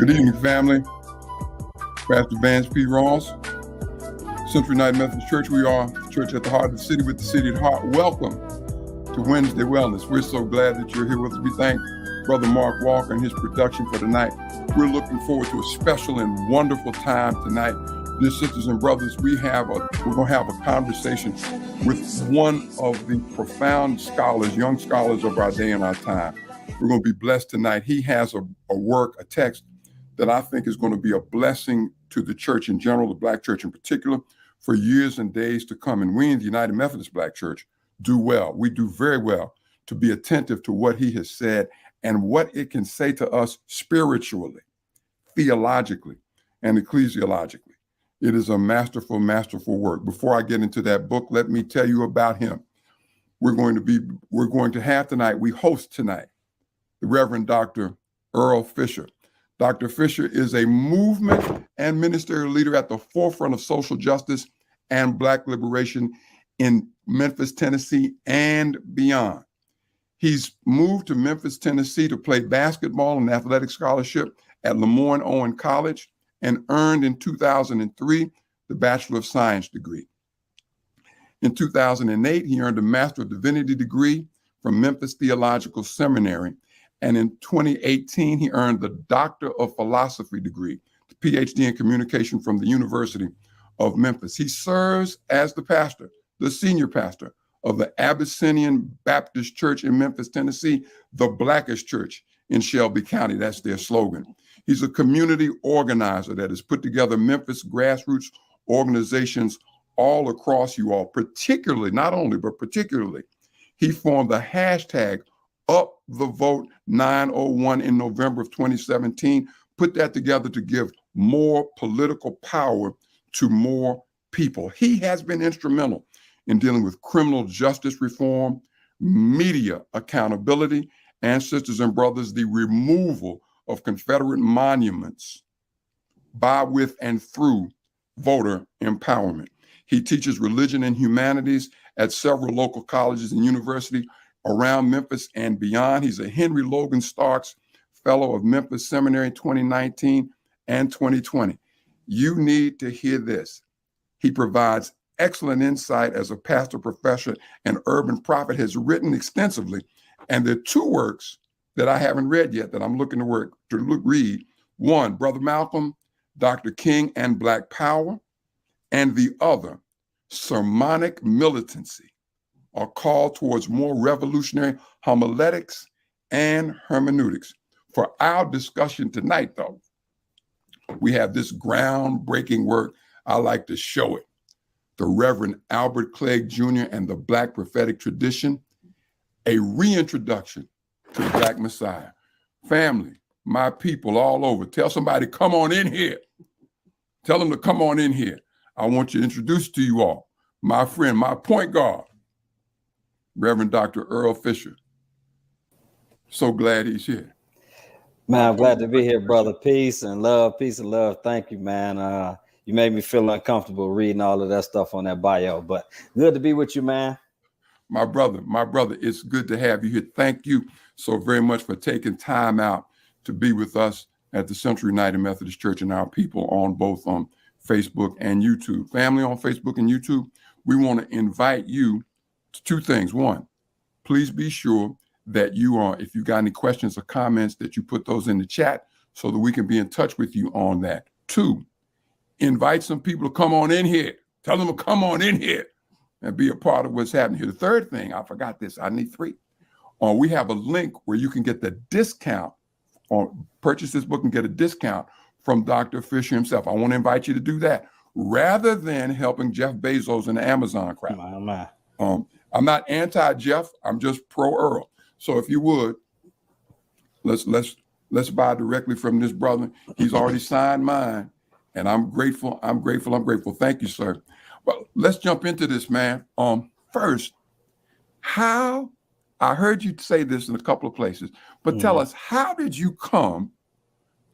Good evening, family. Pastor Vance P. Ross, Central United Methodist Church. We are the church at the heart of the city with the city at heart. Welcome to Wednesday Wellness. We're so glad that you're here with us. We thank Brother Mark Walker and his production for tonight. We're looking forward to a special and wonderful time tonight. Dear sisters and brothers, we're going to have a conversation with one of the profound scholars, young scholars of our day and our time. We're going to be blessed tonight. He has a text that I think is going to be a blessing to the church in general, the Black church in particular, for years and days to come. And we in the United Methodist Black Church do well. We do very well to be attentive to what he has said and what it can say to us spiritually, theologically, and ecclesiologically. It is a masterful, masterful work. Before I get into that book, let me tell you about him. We host tonight the Reverend Dr. Earle Fisher. Dr. Fisher is a movement and ministerial leader at the forefront of social justice and Black liberation in Memphis, Tennessee, and beyond. He's moved to Memphis, Tennessee to play basketball and athletic scholarship at Lemoyne Owen College and earned in 2003 the Bachelor of Science degree. In 2008, he earned a Master of Divinity degree from Memphis Theological Seminary. And in 2018, he earned the Doctor of Philosophy degree, the PhD in communication from the University of Memphis. He serves as the senior pastor of the Abyssinian Baptist Church in Memphis, Tennessee, the Blackest church in Shelby County. That's their slogan. He's a community organizer that has put together Memphis grassroots organizations all across you all, particularly he formed the hashtag Up the Vote 901 in November of 2017, put that together to give more political power to more people. He has been instrumental in dealing with criminal justice reform, media accountability, and sisters and brothers, the removal of Confederate monuments by, with, and through voter empowerment. He teaches religion and humanities at several local colleges and universities around Memphis and beyond. He's a Henry Logan Starks Fellow of Memphis Seminary 2019 and 2020. You need to hear this. He provides excellent insight as a pastor, professor, and urban prophet, has written extensively. And there are two works that I haven't read yet that I'm looking to read. One, Brother Malcolm, Dr. King, and Black Power. And the other, Sermonic Militancy, a call towards more revolutionary homiletics and hermeneutics. For our discussion tonight, though, we have this groundbreaking work. I like to show it. The Reverend Albert Clegg Jr. and the Black Prophetic Tradition, a reintroduction to the Black Messiah. Family, my people all over, tell somebody, come on in here. Tell them to come on in here. I want to introduce to you all my friend, my point guard, Reverend Dr. Earle Fisher. So glad he's here. Man, I'm glad to be here, brother. Peace and love. Thank you, man. You made me feel uncomfortable reading all of that stuff on that bio, but good to be with you, man. My brother, it's good to have you here. Thank you so very much for taking time out to be with us at the Central United Methodist Church and our people on both on Facebook and YouTube. Family on Facebook and YouTube, we want to invite you to two things. One, please be sure that if you got any questions or comments, that you put those in the chat so that we can be in touch with you on that. Two, invite some people to come on in here. Tell them to come on in here and be a part of what's happening here. The third thing, I forgot this, I need three. We have a link where you can get the discount, or purchase this book and get a discount from Dr. Fisher himself. I want to invite you to do that rather than helping Jeff Bezos and the Amazon crowd. I'm not anti-Jeff, I'm just pro-Earle. So if you would, let's buy directly from this brother. He's already signed mine, and I'm grateful. Thank you, sir. Well, let's jump into this, man. First, I heard you say this in a couple of places, but tell us, how did you come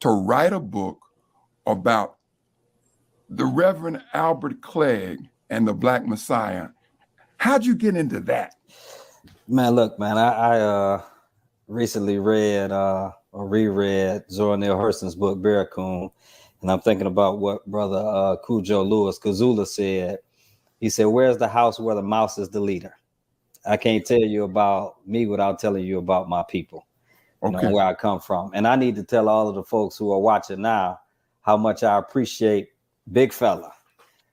to write a book about the Reverend Albert Clegg and the Black Messiah? How'd you get into that? Man, look, man, I recently read or reread Zora Neale Hurston's book, Barracoon. And I'm thinking about what Brother Cujo Lewis Kazula said. He said, "Where's the house where the mouse is the leader?" I can't tell you about me without telling you about my people, Okay. where I come from. And I need to tell all of the folks who are watching now how much I appreciate big fella,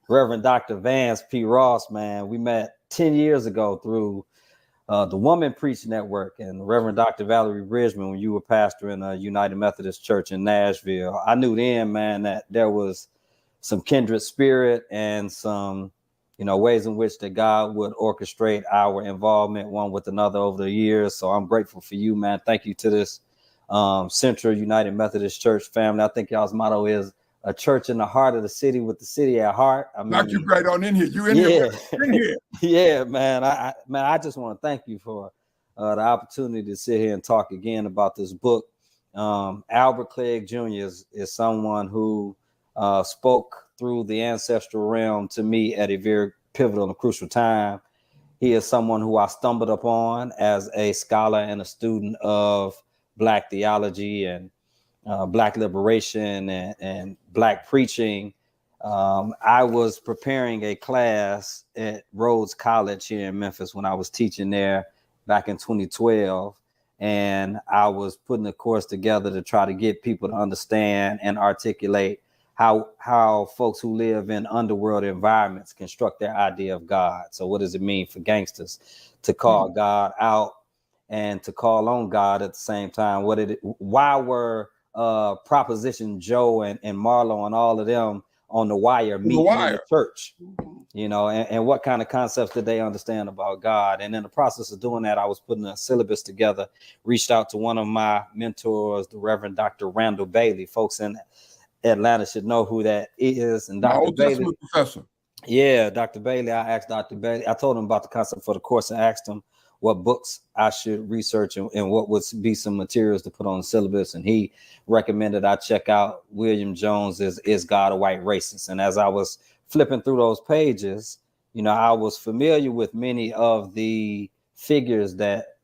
Reverend Dr. Vance P. Ross, man. We met 10 years ago through the Woman Preach Network, and Reverend Dr. Valerie Bridgman when you were pastoring a United Methodist Church in Nashville. I knew then, man, that there was some kindred spirit and some, ways in which that God would orchestrate our involvement one with another over the years. So I'm grateful for you, man. Thank you to this Central United Methodist Church family. I think y'all's motto is a church in the heart of the city with the city at heart. I mean, Knock you right on in here. You in here? In here. Yeah, man. I just want to thank you for the opportunity to sit here and talk again about this book. Albert Clegg Jr. is someone who spoke through the ancestral realm to me at a very pivotal and crucial time. He is someone who I stumbled upon as a scholar and a student of Black theology and Black liberation and Black preaching. I was preparing a class at Rhodes College here in Memphis when I was teaching there back in 2012. And I was putting a course together to try to get people to understand and articulate how folks who live in underworld environments construct their idea of God. So what does it mean for gangsters to call God out and to call on God at the same time? Why were Proposition Joe and Marlo and all of them on the wire meeting in the church, and what kind of concepts did they understand about God? And in the process of doing that, I was putting a syllabus together, reached out to one of my mentors, the Reverend Dr. Randall Bailey. Folks in Atlanta should know who that is. And Dr. Bailey, professor. Yeah, Dr. Bailey. I asked Dr. Bailey, I told him about the concept for the course and asked him what books I should research and what would be some materials to put on the syllabus. And he recommended I check out William Jones's Is God a White Racist? And as I was flipping through those pages, I was familiar with many of the figures that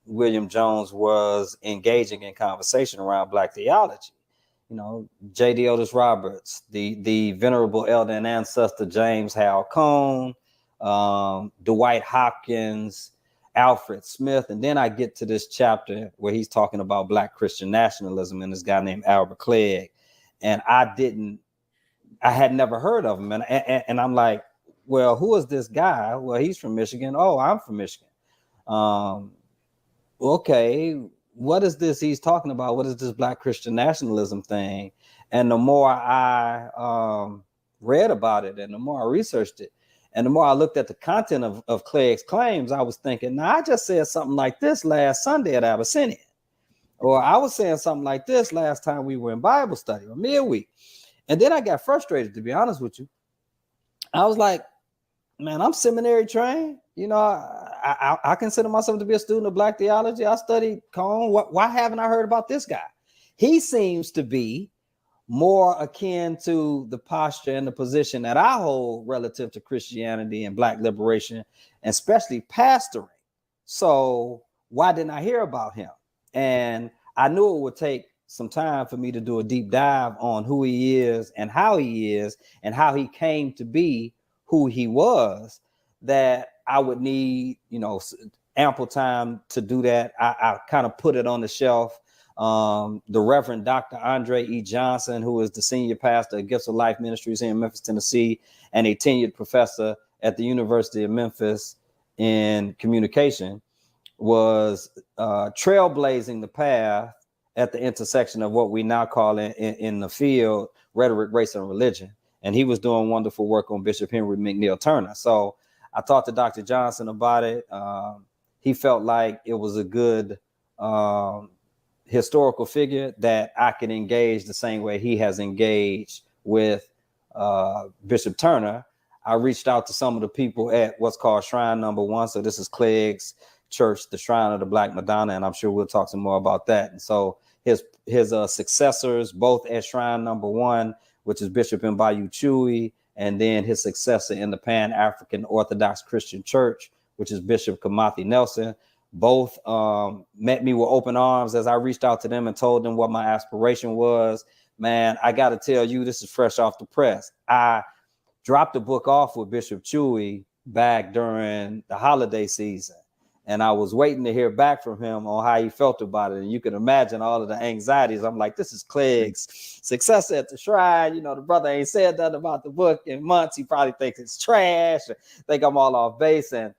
William Jones was engaging in conversation around Black theology. J.D. Otis Roberts, the venerable elder and ancestor James Hal Cone, Dwight Hopkins, Alfred Smith. And then I get to this chapter where he's talking about Black Christian nationalism and this guy named Albert Clegg. And I had never heard of him. And I'm like, well, who is this guy? Well, he's from Michigan. Oh, I'm from Michigan. Okay, what is this he's talking about? What is this Black Christian nationalism thing? And the more I read about it and the more I researched it, and the more I looked at the content of Clegg's claims, I was thinking, now I just said something like this last Sunday at Abyssinian. Or I was saying something like this last time we were in Bible study or midweek. And then I got frustrated, to be honest with you. I was like, man, I'm seminary trained. I consider myself to be a student of Black theology. I studied Cone. Why haven't I heard about this guy? He seems to be more akin to the posture and the position that I hold relative to Christianity and Black liberation, and especially pastoring. So why didn't I hear about him? And I knew it would take some time for me to do a deep dive on who he is and how he came to be who he was, that I would need, ample time to do that. I kind of put it on the shelf. The Reverend Dr. Andre E. Johnson, who is the senior pastor of Gifts of Life Ministries here in Memphis, Tennessee, and a tenured professor at the University of Memphis in communication, was trailblazing the path at the intersection of what we now call in the field rhetoric, race, and religion. And he was doing wonderful work on Bishop Henry McNeil Turner. So I talked to Dr. Johnson about it. He felt like it was a good historical figure that I could engage the same way he has engaged with Bishop Turner. I reached out to some of the people at what's called Shrine Number One. So this is Clegg's church, the Shrine of the Black Madonna, and I'm sure we'll talk some more about that. And so his successors, both at Shrine Number One, which is Bishop Mbayu Chewy, and then his successor in the Pan-African Orthodox Christian Church, which is Bishop Kamathi Nelson, both met me with open arms as I reached out to them and told them what my aspiration was. Man, I got to tell you, this is fresh off the press. I dropped the book off with Bishop Chewy back during the holiday season, and I was waiting to hear back from him on how he felt about it. And you can imagine all of the anxieties. I'm like, this is Clegg's success at the shrine. You know, the brother ain't said nothing about the book in months. He probably thinks it's trash, or think I'm all off base. And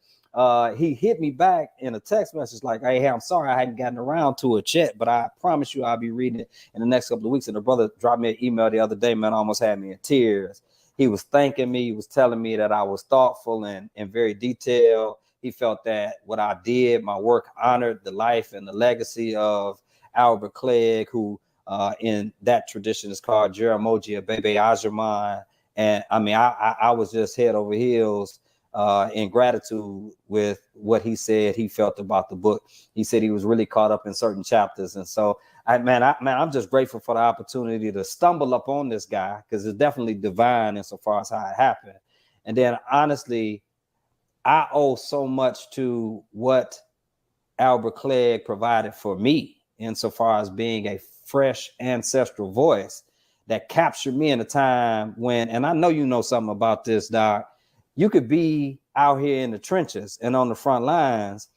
he hit me back in a text message like, hey, I'm sorry I hadn't gotten around to it yet, but I promise you I'll be reading it in the next couple of weeks. And the brother dropped me an email the other day, man, almost had me in tears. He was thanking me. He was telling me that I was thoughtful and very detailed. He felt that what I did, my work, honored the life and the legacy of Albert Clegg, who in that tradition is called Jeramogi Abebe Ajaman. And I mean, I was just head over heels in gratitude with what he said he felt about the book. He said he was really caught up in certain chapters. And so, I'm just grateful for the opportunity to stumble up on this guy, because it's definitely divine insofar as how it happened. And then honestly, I owe so much to what Albert Clegg provided for me insofar as being a fresh ancestral voice that captured me in a time when, and I know you know something about this, Doc, you could be out here in the trenches and on the front lines,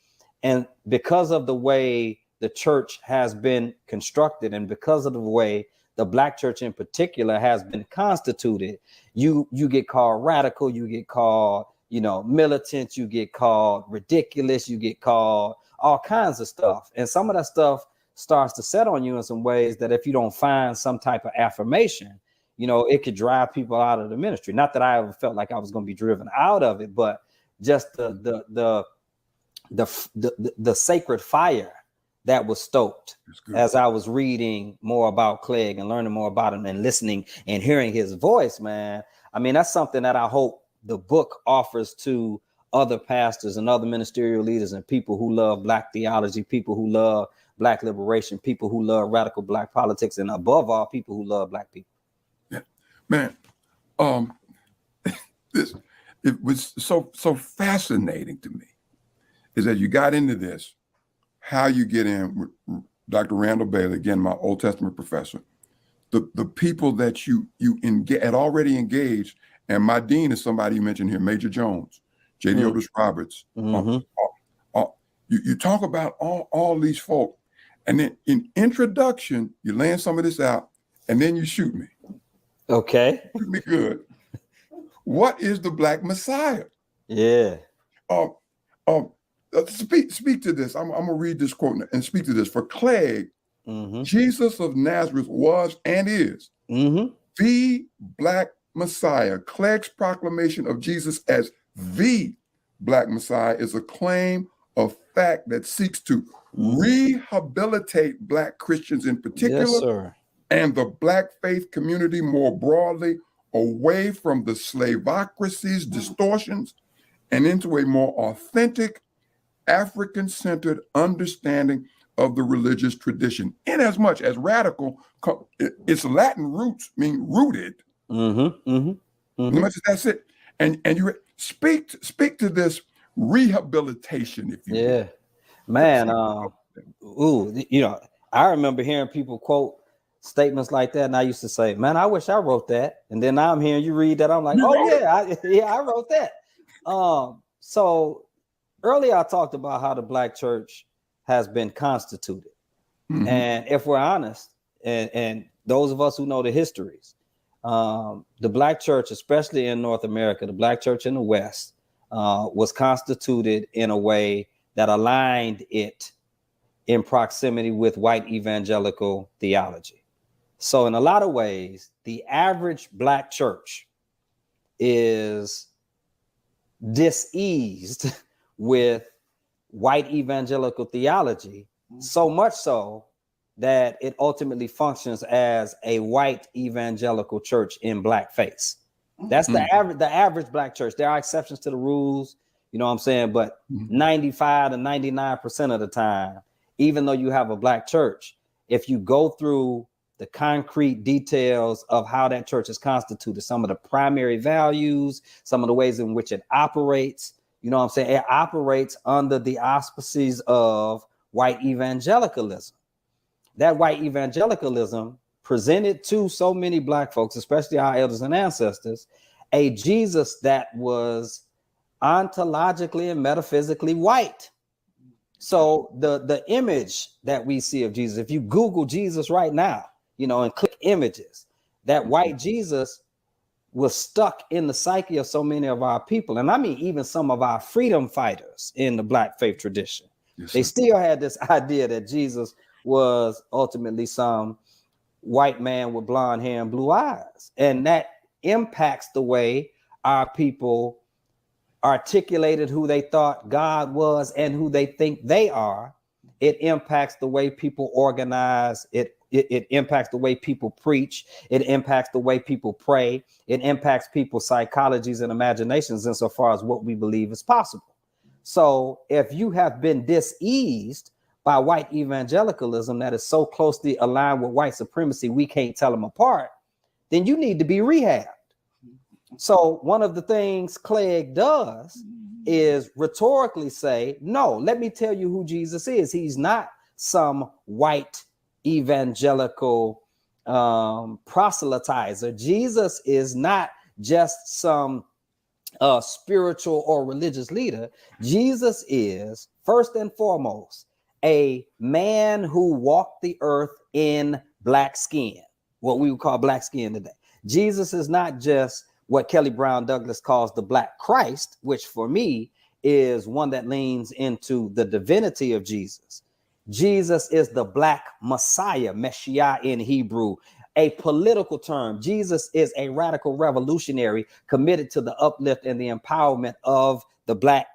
and because of the way the church has been constructed and because of the way the Black church in particular has been constituted, you get called radical, you get called, you know, militant, you get called ridiculous, you get called all kinds of stuff. And some of that stuff starts to set on you in some ways that if you don't find some type of affirmation, you know, it could drive people out of the ministry. Not that I ever felt like I was going to be driven out of it, but just the sacred fire that was stoked as I was reading more about Clegg and learning more about him and listening and hearing his voice, man. I mean, that's something that I hope the book offers to other pastors and other ministerial leaders and people who love Black theology, people who love Black liberation, people who love radical Black politics, and above all, people who love Black people. Yeah, man. It was so fascinating to me is that you got into this, how you get in with Dr. Randall Bailey, again, my Old Testament professor, the people that you had already engaged. And my dean is somebody you mentioned here, Major Jones, J.D. Otis Roberts. You talk about all these folk, and then in introduction, you land some of this out, and then you shoot me. Okay. Shoot me good. What is the Black Messiah? Yeah. Speak to this. I'm gonna read this quote and speak to this. For Clegg, Jesus of Nazareth was and is the Black Messiah. Clegg's proclamation of Jesus as the Black Messiah is a claim of fact that seeks to rehabilitate Black Christians in particular, and the Black faith community more broadly, away from the slavocracy's distortions and into a more authentic, African-centered understanding of the religious tradition. Inasmuch as radical, its Latin roots mean rooted. Much as that's it. And you speak to this rehabilitation, if you will. Man. You know, I remember hearing people quote statements like that, and I used to say, man, I wish I wrote that. And then now I'm hearing you read that, I'm like, I wrote that. So earlier I talked about how the Black church has been constituted. And if we're honest, and those of us who know the histories, the Black church, especially in North America, the Black church in the West, was constituted in a way that aligned it in proximity with white evangelical theology. So in a lot of ways, the average Black church is diseased with white evangelical theology, so much so that it ultimately functions as a white evangelical church in blackface. That's the average Black church. There are exceptions to the rules, you know what I'm saying? But 95 to 99% of the time, even though you have a Black church, if you go through the concrete details of how that church is constituted, some of the primary values, some of the ways in which it operates, You know what I'm saying? It operates under the auspices of white evangelicalism. That white evangelicalism presented to so many Black folks, especially our elders and ancestors, a Jesus that was ontologically and metaphysically white. So the image that we see of Jesus, if you Google Jesus right now, you know, and click images, that white Jesus was stuck in the psyche of so many of our people. And I mean, even some of our freedom fighters in the Black faith tradition. Yes, they still had this idea that Jesus was ultimately some white man with blonde hair and blue eyes. And that impacts the way our people articulated who they thought God was and who they think they are. It impacts the way people organize. It impacts the way people preach. It impacts the way people pray. It impacts people's psychologies and imaginations insofar as what we believe is possible. So if you have been diseased by white evangelicalism that is so closely aligned with white supremacy, we can't tell them apart, then you need to be rehabbed. So one of the things Clegg does is rhetorically say, no, let me tell you who Jesus is. He's not some white evangelical proselytizer. Jesus is not just some spiritual or religious leader. Jesus is, first and foremost, a man who walked the earth in Black skin, what we would call Black skin today. Jesus is not just what Kelly Brown Douglas calls the Black Christ, which for me is one that leans into the divinity of Jesus. Jesus is the Black Messiah, Messiah in Hebrew, a political term. Jesus is a radical revolutionary committed to the uplift and the empowerment of the Black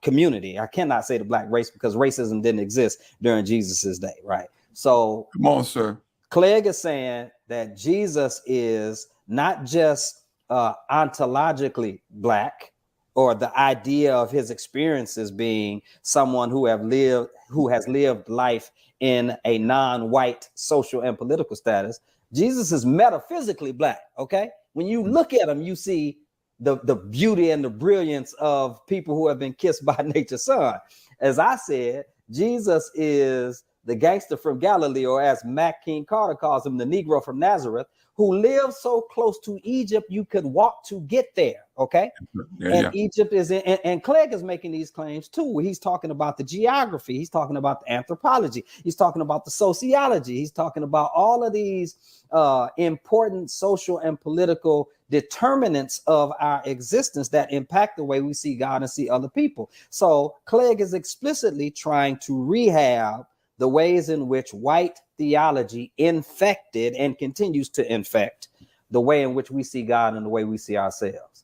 community. I cannot say the Black race because racism didn't exist during Jesus's day, right? So come on, sir. Clegg is saying that Jesus is not just ontologically Black, or the idea of his experiences being someone who has lived life in a non-white social and political status. Jesus is metaphysically Black. Okay, when you look at him, you see the beauty and the brilliance of people who have been kissed by nature's son. As I said, Jesus is the gangster from Galilee, or as Mac King Carter calls him, the Negro from Nazareth, who lived so close to Egypt you could walk to get there. Okay. And Egypt is in, and Clegg is making these claims too. He's talking about the geography. He's talking about the anthropology. He's talking about the sociology. He's talking about all of these important social and political determinants of our existence that impact the way we see God and see other people. So Clegg is explicitly trying to rehab the ways in which white theology infected and continues to infect the way in which we see God and the way we see ourselves.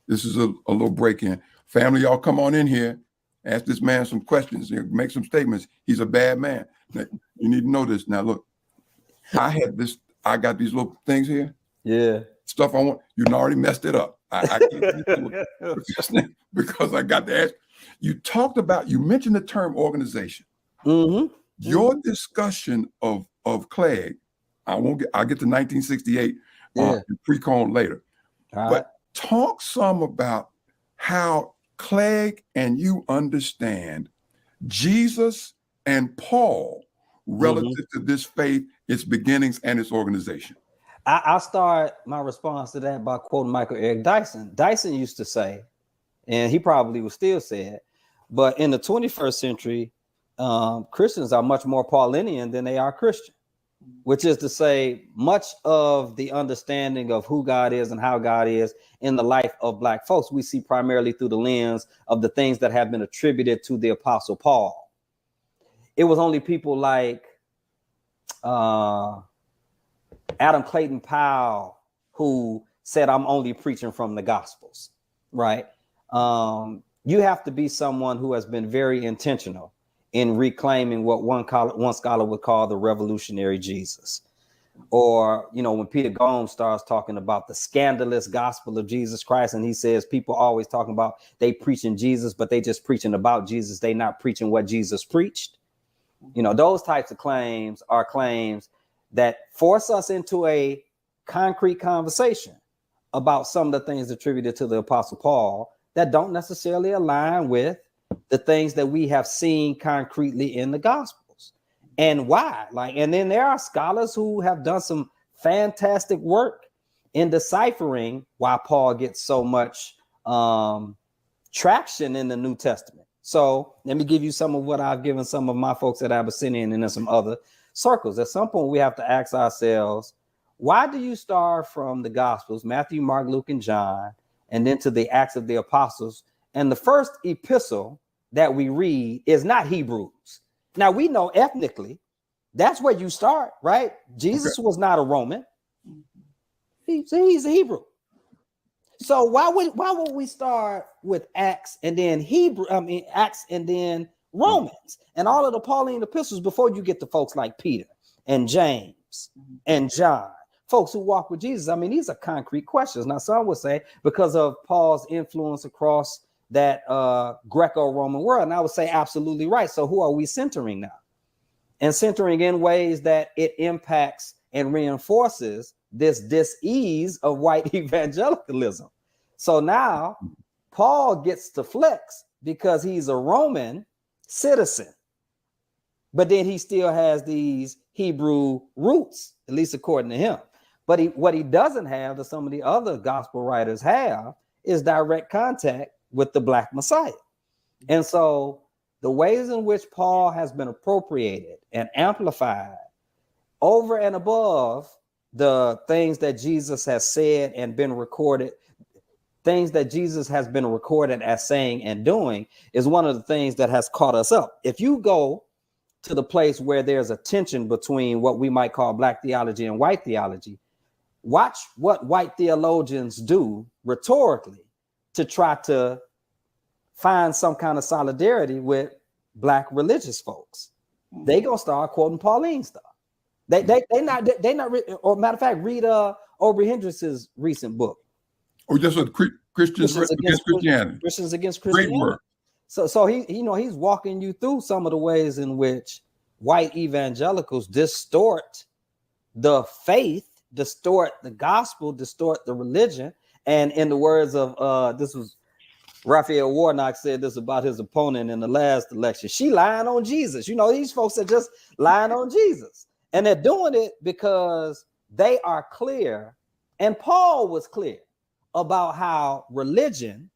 This is a little break in. Family, y'all come on in here, ask this man some questions, make some statements. He's a bad man. Now, you need to know this. Now, look, I got these little things here. Yeah. Stuff I want. You already messed it up. I can't because I got to ask. You mentioned the term organization. Mm-hmm. Your discussion of Clegg, I'll get to 1968 and pre-Cone later. All but right. Talk some about how Clegg and you understand Jesus and Paul relative to this faith, its beginnings, and its organization. I'll start my response to that by quoting Michael Eric Dyson. Dyson used to say, and he probably will still say it, but in the 21st century, Christians are much more Paulinian than they are Christian, which is to say much of the understanding of who God is and how God is in the life of Black folks, we see primarily through the lens of the things that have been attributed to the Apostle Paul. It was only people like Adam Clayton Powell who said, I'm only preaching from the Gospels, right? You have to be someone who has been very intentional in reclaiming what one scholar would call the revolutionary Jesus. Or, when Peter Gomes starts talking about the scandalous gospel of Jesus Christ, and he says people always talking about they preaching Jesus, but they just preaching about Jesus. They not preaching what Jesus preached. Those types of claims are claims that force us into a concrete conversation about some of the things attributed to the Apostle Paul that don't necessarily align with the things that we have seen concretely in the Gospels. And why? And then there are scholars who have done some fantastic work in deciphering why Paul gets so much traction in the New Testament. So let me give you some of what I've given some of my folks at Abyssinian and in some other circles. At some point, we have to ask ourselves, why do you start from the Gospels, Matthew, Mark, Luke, and John, and then to the Acts of the Apostles? And the first epistle that we read is not Hebrews. Now, we know ethnically, that's where you start, right? Jesus was not a Roman. He's a Hebrew. So why would we start with Acts and then Acts and then Romans and all of the Pauline epistles before you get to folks like Peter and James and John, folks who walk with Jesus? I mean, these are concrete questions. Now, some would say because of Paul's influence across that Greco-Roman world, and I would say absolutely right. So who are we centering now? And centering in ways that it impacts and reinforces this dis-ease of white evangelicalism. So now Paul gets to flex because he's a Roman citizen, but then he still has these Hebrew roots, at least according to him. But what he doesn't have, that some of the other gospel writers have, is direct contact with the Black Messiah. And so the ways in which Paul has been appropriated and amplified over and above the things that Jesus has said and been recorded, things that Jesus has been recorded as saying and doing, is one of the things that has caught us up. If you go to the place where there's a tension between what we might call Black theology and white theology, watch what white theologians do rhetorically to try to find some kind of solidarity with Black religious folks. They gonna start quoting Pauline stuff. They not or matter of fact, read Aubrey Hendricks's recent book. Oh, just what Christians against Christianity. Christians against Christianity. Great work. So he's walking you through some of the ways in which white evangelicals distort the faith, distort the gospel, distort the religion. And in the words of this was Raphael Warnock said this about his opponent in the last election: she lying on Jesus. You know, these folks are just lying on Jesus. And they're doing it because they are clear, and Paul was clear about how religion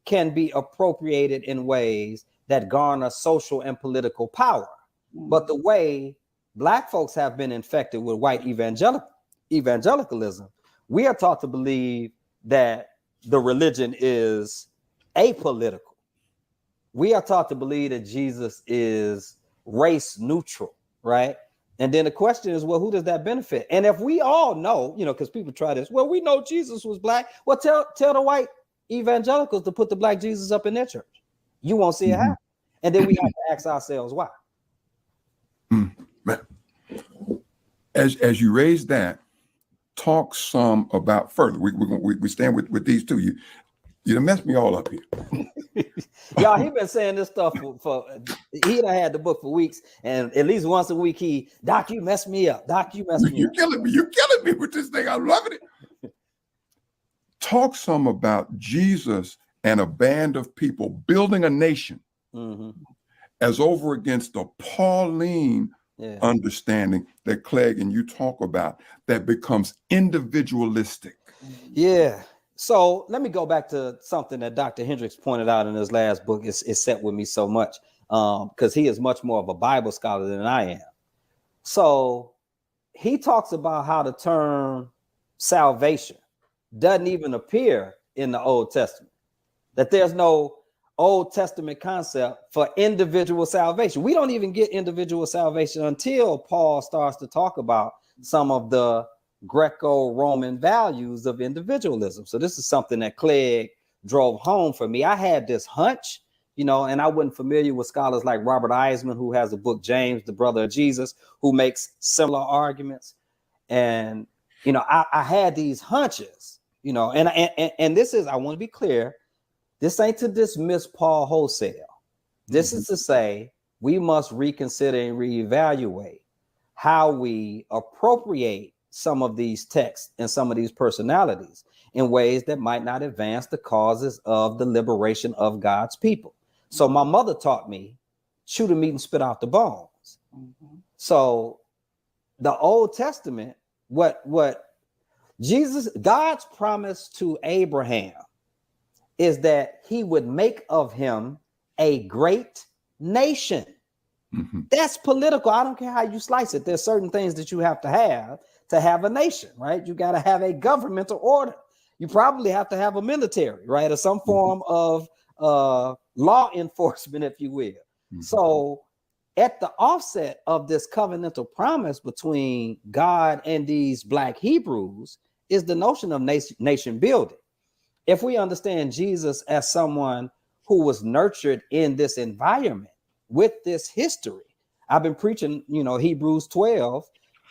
can be appropriated in ways that garner social and political power. But the way Black folks have been infected with white evangelicalism, we are taught to believe that the religion is apolitical. We are taught to believe that Jesus is race neutral, right? And then the question is, well, who does that benefit? And if we all know, you know, because people try this, well, we know Jesus was Black. Well, tell the white evangelicals to put the Black Jesus up in their church. You won't see it happen. And then we have to ask ourselves why. As you raise that, talk some about further. We stand with these two. You done messed me all up here. Y'all, he been saying this stuff for he done had the book for weeks, and at least once a week Doc, you messed me up. Doc, you messed me up. You're killing me with this thing. I'm loving it. Talk some about Jesus and a band of people building a nation as over against the Pauline understanding that Clegg and you talk about that becomes individualistic. Yeah. So let me go back to something that Dr. Hendricks pointed out in his last book. It set with me so much because he is much more of a Bible scholar than I am. So he talks about how the term salvation doesn't even appear in the Old Testament, that there's no Old Testament concept for individual salvation. We don't even get individual salvation until Paul starts to talk about some of the Greco-Roman values of individualism. So this is something that Clegg drove home for me. I had this hunch, you know, and I wasn't familiar with scholars like Robert Eisman, who has a book, James, the Brother of Jesus, who makes similar arguments. And, you know, I had these hunches, you know, and this is, I want to be clear, this ain't to dismiss Paul wholesale. This is to say we must reconsider and reevaluate how we appropriate some of these texts and some of these personalities. in ways that might not advance the causes of the liberation of God's people. So my mother taught me, chew the meat and spit out the bones. Mm-hmm. So the Old Testament, what God's promise to Abraham is that he would make of him a great nation. Mm-hmm. That's political. I don't care how you slice it. There's certain things that you have to have a nation, right? You got to have a governmental order. You probably have to have a military, right? Or some form of law enforcement, if you will. Mm-hmm. So at the offset of this covenantal promise between God and these Black Hebrews is the notion of nation building. If we understand Jesus as someone who was nurtured in this environment with this history, I've been preaching, Hebrews 12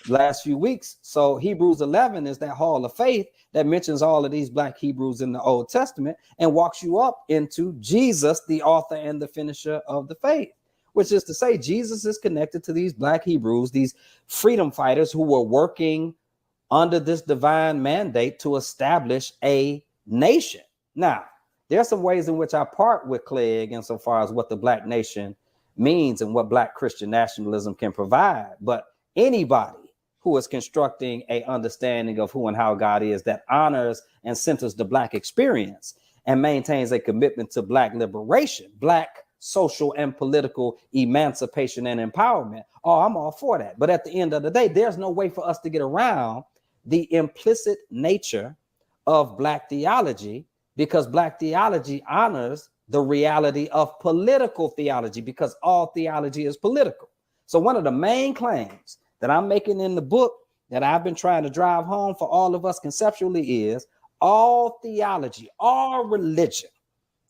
last few weeks. So Hebrews 11 is that hall of faith that mentions all of these Black Hebrews in the Old Testament and walks you up into Jesus, the author and the finisher of the faith, which is to say Jesus is connected to these Black Hebrews, these freedom fighters who were working under this divine mandate to establish a nation. Now, there are some ways in which I part with Clegg insofar as what the Black nation means and what Black Christian nationalism can provide. But anybody who is constructing a understanding of who and how God is that honors and centers the Black experience and maintains a commitment to Black liberation, Black social and political emancipation and empowerment, I'm all for that. But at the end of the day, there's no way for us to get around the implicit nature of Black theology, because Black theology honors the reality of political theology, because all theology is political. So one of the main claims that I'm making in the book that I've been trying to drive home for all of us conceptually is all theology, all religion.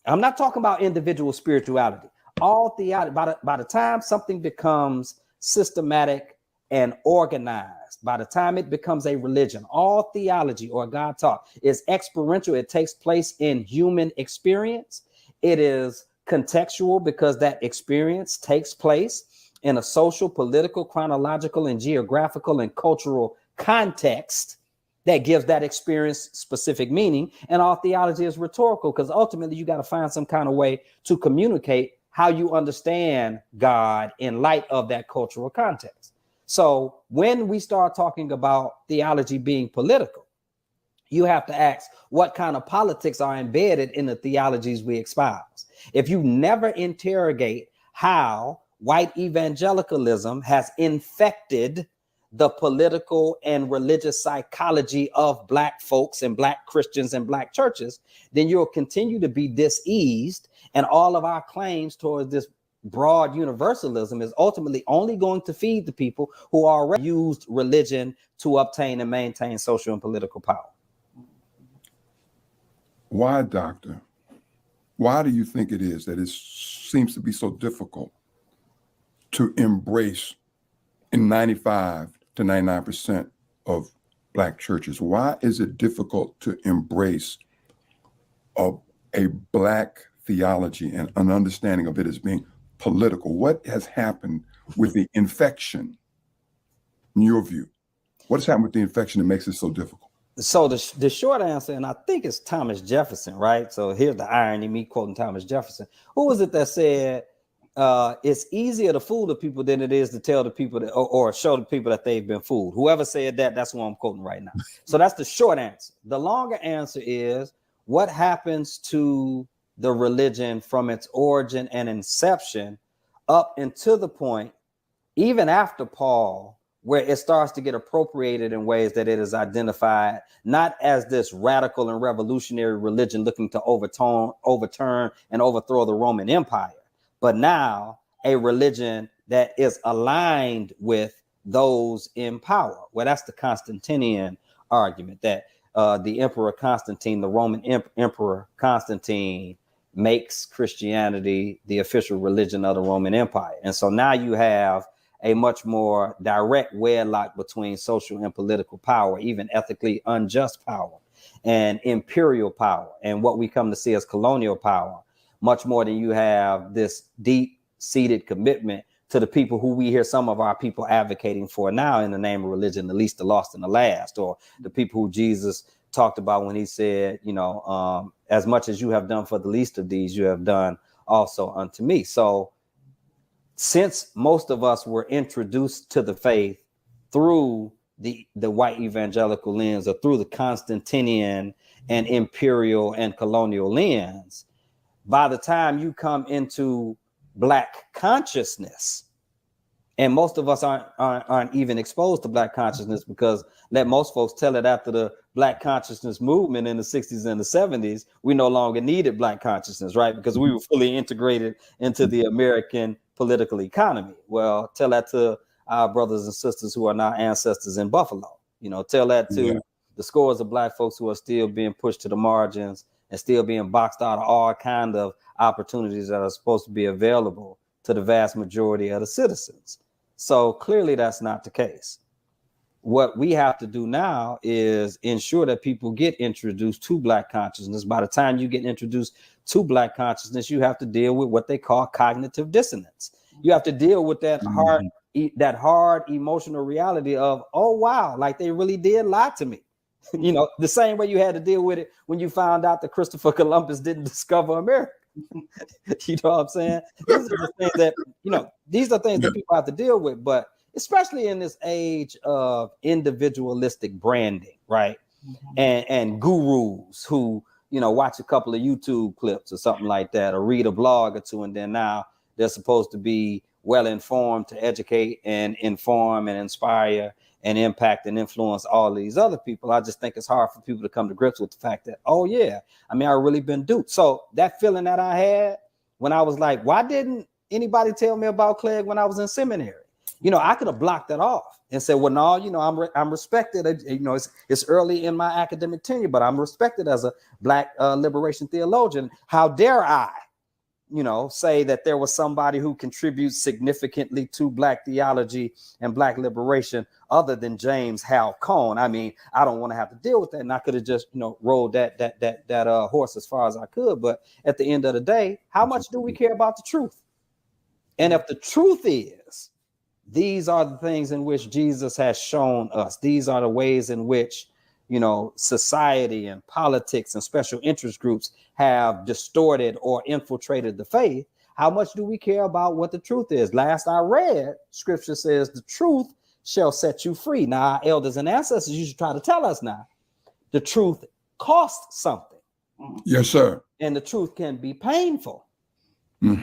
I'm not talking about individual spirituality. All theology, by the time something becomes systematic and organized, by the time it becomes a religion, all theology or God taught is experiential. It takes place in human experience. It is contextual because that experience takes place in a social, political, chronological, and geographical and cultural context that gives that experience specific meaning. And all theology is rhetorical because ultimately you got to find some kind of way to communicate how you understand God in light of that cultural context. So when we start talking about theology being political, you have to ask what kind of politics are embedded in the theologies we espouse. If you never interrogate how white evangelicalism has infected the political and religious psychology of Black folks and Black Christians and Black churches, then you'll continue to be diseased. And all of our claims towards this broad universalism is ultimately only going to feed the people who already used religion to obtain and maintain social and political power. Why, Doctor? Why do you think it is that it seems to be so difficult to embrace in 95 to 99% of Black churches? Why is it difficult to embrace a Black theology and an understanding of it as being political? What has happened with the infection, in your view? What has happened with the infection that makes it so difficult? So the short answer, and I think it's Thomas Jefferson, right? So here's the irony, me quoting Thomas Jefferson. Who was it that said, it's easier to fool the people than it is to tell the people that, or show the people that they've been fooled? Whoever said that, that's what I'm quoting right now. So that's the short answer. The longer answer is, what happens to the religion from its origin and inception up until the point, even after Paul, where it starts to get appropriated in ways that it is identified not as this radical and revolutionary religion looking to overturn and overthrow the Roman Empire, but now a religion that is aligned with those in power. Well, that's the Constantinian argument that the Emperor Constantine, the Roman Emperor Constantine, makes Christianity the official religion of the Roman Empire. And so now you have a much more direct wedlock between social and political power, even ethically unjust power and imperial power, and what we come to see as colonial power, much more than you have this deep-seated commitment to the people who we hear some of our people advocating for now in the name of religion, the least, the lost, and the last, or the people who Jesus talked about when he said, as much as you have done for the least of these, you have done also unto me. So since most of us were introduced to the faith through the white evangelical lens, or through the Constantinian and imperial and colonial lens, by the time you come into Black consciousness, and most of us aren't even exposed to Black consciousness, because let most folks tell it, after the Black consciousness movement in the 60s and the 70s, we no longer needed Black consciousness, right? Because we were fully integrated into the American political economy. Well, tell that to our brothers and sisters who are now ancestors in Buffalo. Tell that to the scores of Black folks who are still being pushed to the margins and still being boxed out of all kind of opportunities that are supposed to be available to the vast majority of the citizens. So clearly that's not the case. What we have to do now is ensure that people get introduced to Black consciousness. By the time you get introduced to Black consciousness, you have to deal with what they call cognitive dissonance. You have to deal with that hard emotional reality of, oh, wow, like they really did lie to me. The same way you had to deal with it when you found out that Christopher Columbus didn't discover America. You know what I'm saying? These are the things that, these are things that people have to deal with, but especially in this age of individualistic branding, right? And gurus who, watch a couple of YouTube clips or something like that, or read a blog or two, and then now they're supposed to be well informed to educate and inform and inspire and impact and influence all of these other people. I just think it's hard for people to come to grips with the fact that, oh yeah, I really been duped. So that feeling that I had when I was like, why didn't anybody tell me about Clegg when I was in seminary? I could have blocked that off and said, well, no, I'm respected. It's early in my academic tenure, but I'm respected as a Black liberation theologian. How dare I, say that there was somebody who contributes significantly to Black theology and Black liberation other than James Hal Cone. I don't want to have to deal with that. And I could have just, rolled that horse as far as I could. But at the end of the day, how much do we care about the truth? And if the truth is, these are the things in which Jesus has shown us, these are the ways in which, society and politics and special interest groups have distorted or infiltrated the faith, how much do we care about what the truth is? Last I read, scripture says the truth shall set you free. Now, our elders and ancestors used to try to tell us now, the truth costs something. Yes, sir. And the truth can be painful,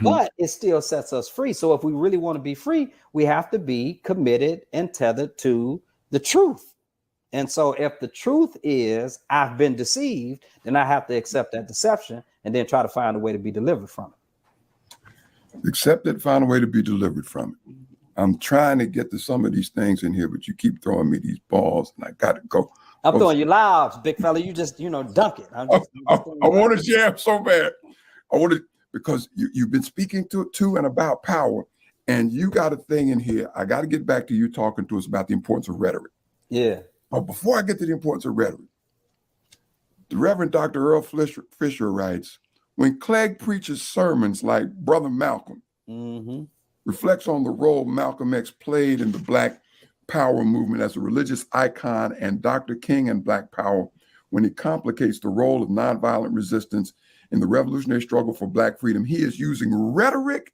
but it still sets us free. So if we really want to be free, we have to be committed and tethered to the truth. And so if the truth is I've been deceived, then I have to accept that deception and then try to find a way to be delivered from it. Accept it, find a way to be delivered from it. I'm trying to get to some of these things in here, but you keep throwing me these balls and I got to go. I'm throwing you loud, big fella. You just, dunk it. I want to jam so bad. Because you've been speaking to and about power, and you got a thing in here. I got to get back to you talking to us about the importance of rhetoric. Yeah. But before I get to the importance of rhetoric, the Reverend Dr. Earle Fisher writes, when Clegg preaches sermons like Brother Malcolm, reflects on the role Malcolm X played in the Black Power movement as a religious icon, and Dr. King and Black Power, when he complicates the role of nonviolent resistance in the revolutionary struggle for Black freedom, he is using rhetoric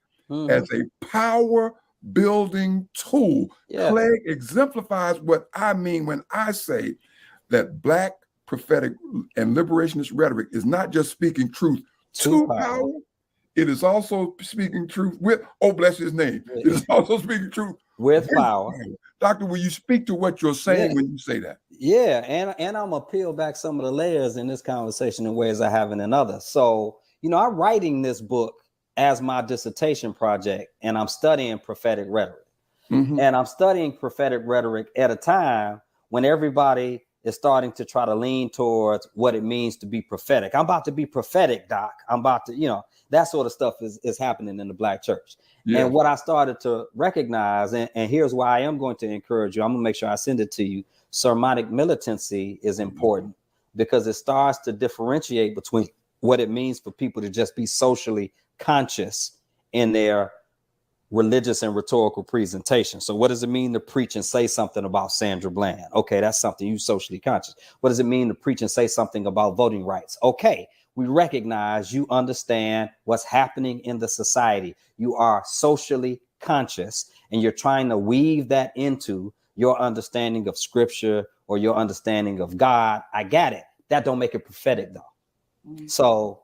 as a power building tool. Clegg exemplifies what I mean when I say that Black prophetic and liberationist rhetoric is not just speaking truth to power, it is also speaking truth with, oh, bless his name. It is also speaking truth with power. Doctor, will you speak to what you're saying when you say that? Yeah, and I'm gonna peel back some of the layers in this conversation in ways I haven't in others. So, I'm writing this book as my dissertation project, and I'm studying prophetic rhetoric. And I'm studying prophetic rhetoric at a time when everybody is starting to try to lean towards what it means to be prophetic. I'm about to be prophetic, Doc. I'm about to, that sort of stuff is happening in the Black church. And what I started to recognize, and here's why I am going to encourage you, I'm gonna make sure I send it to you. Sermonic militancy is important because it starts to differentiate between what it means for people to just be socially conscious in their religious and rhetorical presentation. So what does it mean to preach and say something about Sandra Bland? Okay, that's something you socially conscious. What does it mean to preach and say something about voting rights? Okay, we recognize you understand what's happening in the society. You are socially conscious, and you're trying to weave that into your understanding of scripture or your understanding of God. I got it. That don't make it prophetic though. So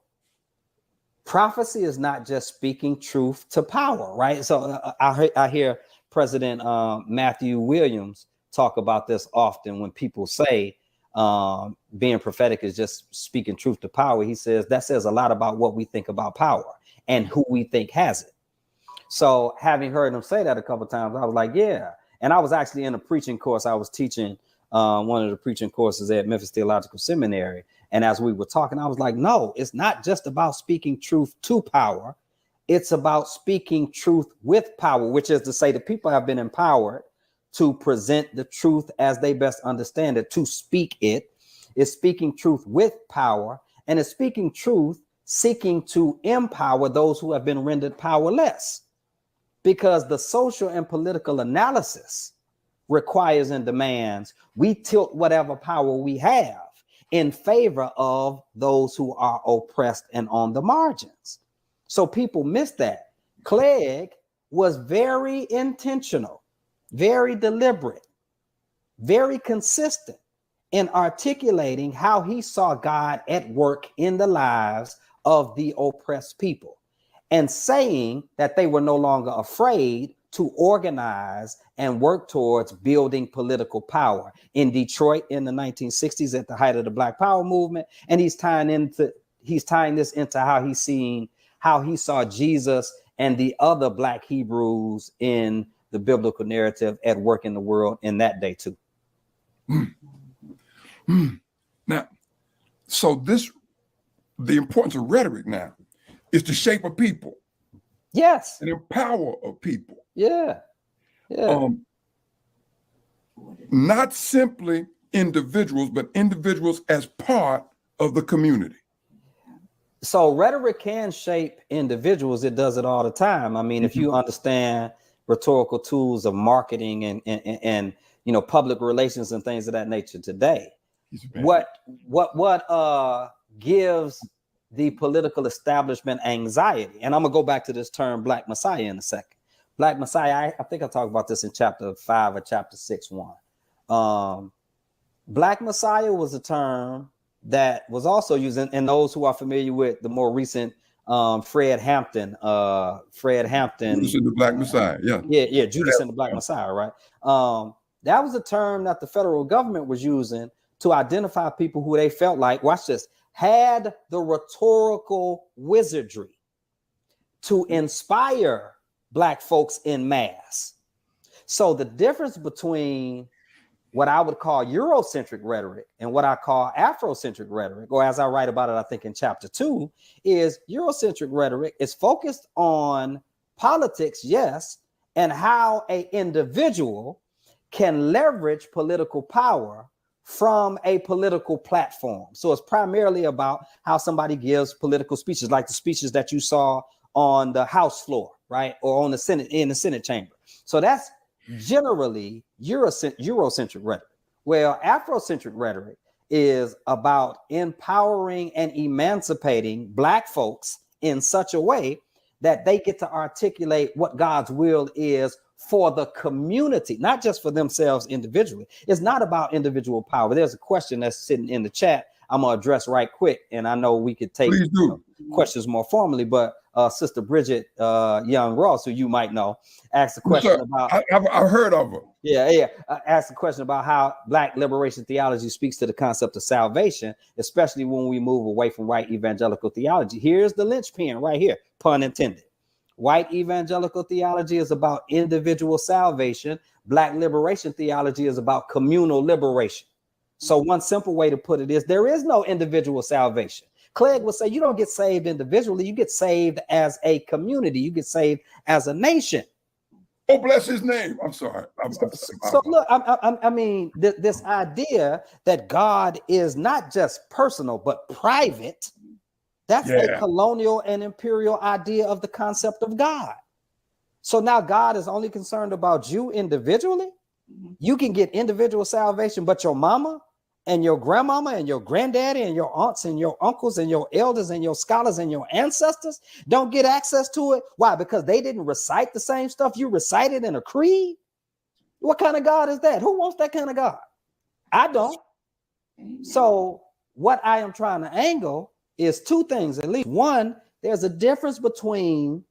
prophecy is not just speaking truth to power, right? So I hear President Matthew Williams talk about this often when people say being prophetic is just speaking truth to power. He says that says a lot about what we think about power and who we think has it. So having heard him say that a couple of times, I was like, yeah. And I was actually in a preaching course. I was teaching one of the preaching courses at Memphis Theological Seminary. And as we were talking, I was like, no, it's not just about speaking truth to power. It's about speaking truth with power, which is to say the people have been empowered to present the truth as they best understand it, to speak it. It's speaking truth with power, and it's speaking truth seeking to empower those who have been rendered powerless. Because the social and political analysis requires and demands we tilt whatever power we have in favor of those who are oppressed and on the margins. So people miss that. Clegg was very intentional, very deliberate, very consistent in articulating how he saw God at work in the lives of the oppressed people, and saying that they were no longer afraid to organize and work towards building political power in Detroit in the 1960s at the height of the Black Power movement. And he's tying this into how he saw Jesus and the other Black Hebrews in the biblical narrative at work in the world in that day too. Now, so the importance of rhetoric now is to shape a people. Yes. And empower a people. Yeah. Yeah. Not simply individuals, but individuals as part of the community. So rhetoric can shape individuals. It does it all the time. I mean, if you understand rhetorical tools of marketing and public relations and things of that nature today, what gives the political establishment anxiety? And I'm gonna go back to this term Black Messiah in a second. Black Messiah, I think I talked about this in chapter 5 or chapter 6:1. Black Messiah was a term that was also used, and those who are familiar with the more recent Fred Hampton. Judas and the Black Messiah, yeah, Judas and the Black Messiah, right? That was a term that the federal government was using to identify people who they felt like, watch this, had the rhetorical wizardry to inspire Black folks in mass. So the difference between what I would call Eurocentric rhetoric and what I call Afrocentric rhetoric, or as I write about it, I think in chapter 2, is Eurocentric rhetoric is focused on politics, yes, and how an individual can leverage political power from a political platform. So it's primarily about how somebody gives political speeches, like the speeches that you saw on the House floor, right? Or on the Senate, in the Senate chamber. So that's generally Eurocentric rhetoric. Well, Afrocentric rhetoric is about empowering and emancipating Black folks in such a way that they get to articulate what God's will is for the community, not just for themselves individually. It's not about individual power. There's a question that's sitting in the chat I'm gonna address right quick, and I know we could take questions more formally, but Sister Bridget Young Ross, who you might know, asked a question about. I've heard of her. Yeah. Asked a question about how Black liberation theology speaks to the concept of salvation, especially when we move away from white evangelical theology. Here's the linchpin right here, pun intended. White evangelical theology is about individual salvation. Black liberation theology is about communal liberation. So one simple way to put it is there is no individual salvation. Clegg would say you don't get saved individually. You get saved as a community. You get saved as a nation. Oh, bless his name. I'm sorry. So look, I mean, this idea that God is not just personal, but private. That's a colonial and imperial idea of the concept of God. So now God is only concerned about you individually. You can get individual salvation, but your mama and your grandmama and your granddaddy and your aunts and your uncles and your elders and your scholars and your ancestors don't get access to it. Why? Because they didn't recite the same stuff you recited in a creed. What kind of God is that? Who wants that kind of God? I don't. So what I am trying to angle is two things, at least. One, there's a difference between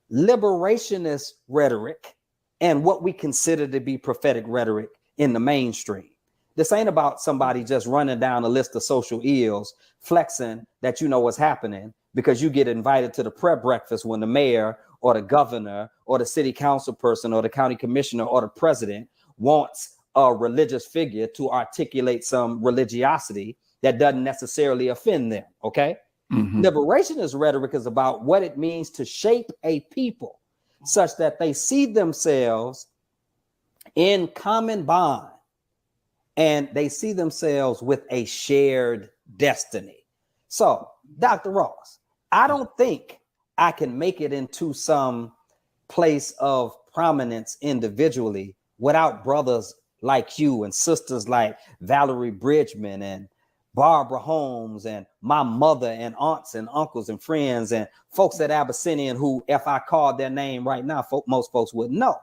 liberationist rhetoric and what we consider to be prophetic rhetoric in the mainstream. This ain't about somebody just running down a list of social ills, flexing that you know what's happening because you get invited to the prep breakfast when the mayor or the governor or the city council person or the county commissioner or the president wants a religious figure to articulate some religiosity that doesn't necessarily offend them, okay? Liberationist rhetoric is about what it means to shape a people such that they see themselves in common bond and they see themselves with a shared destiny. So, Dr. Ross, I don't think I can make it into some place of prominence individually without brothers like you and sisters like Valerie Bridgman and Barbara Holmes and my mother and aunts and uncles and friends and folks at Abyssinian who, if I called their name right now, most folks wouldn't know.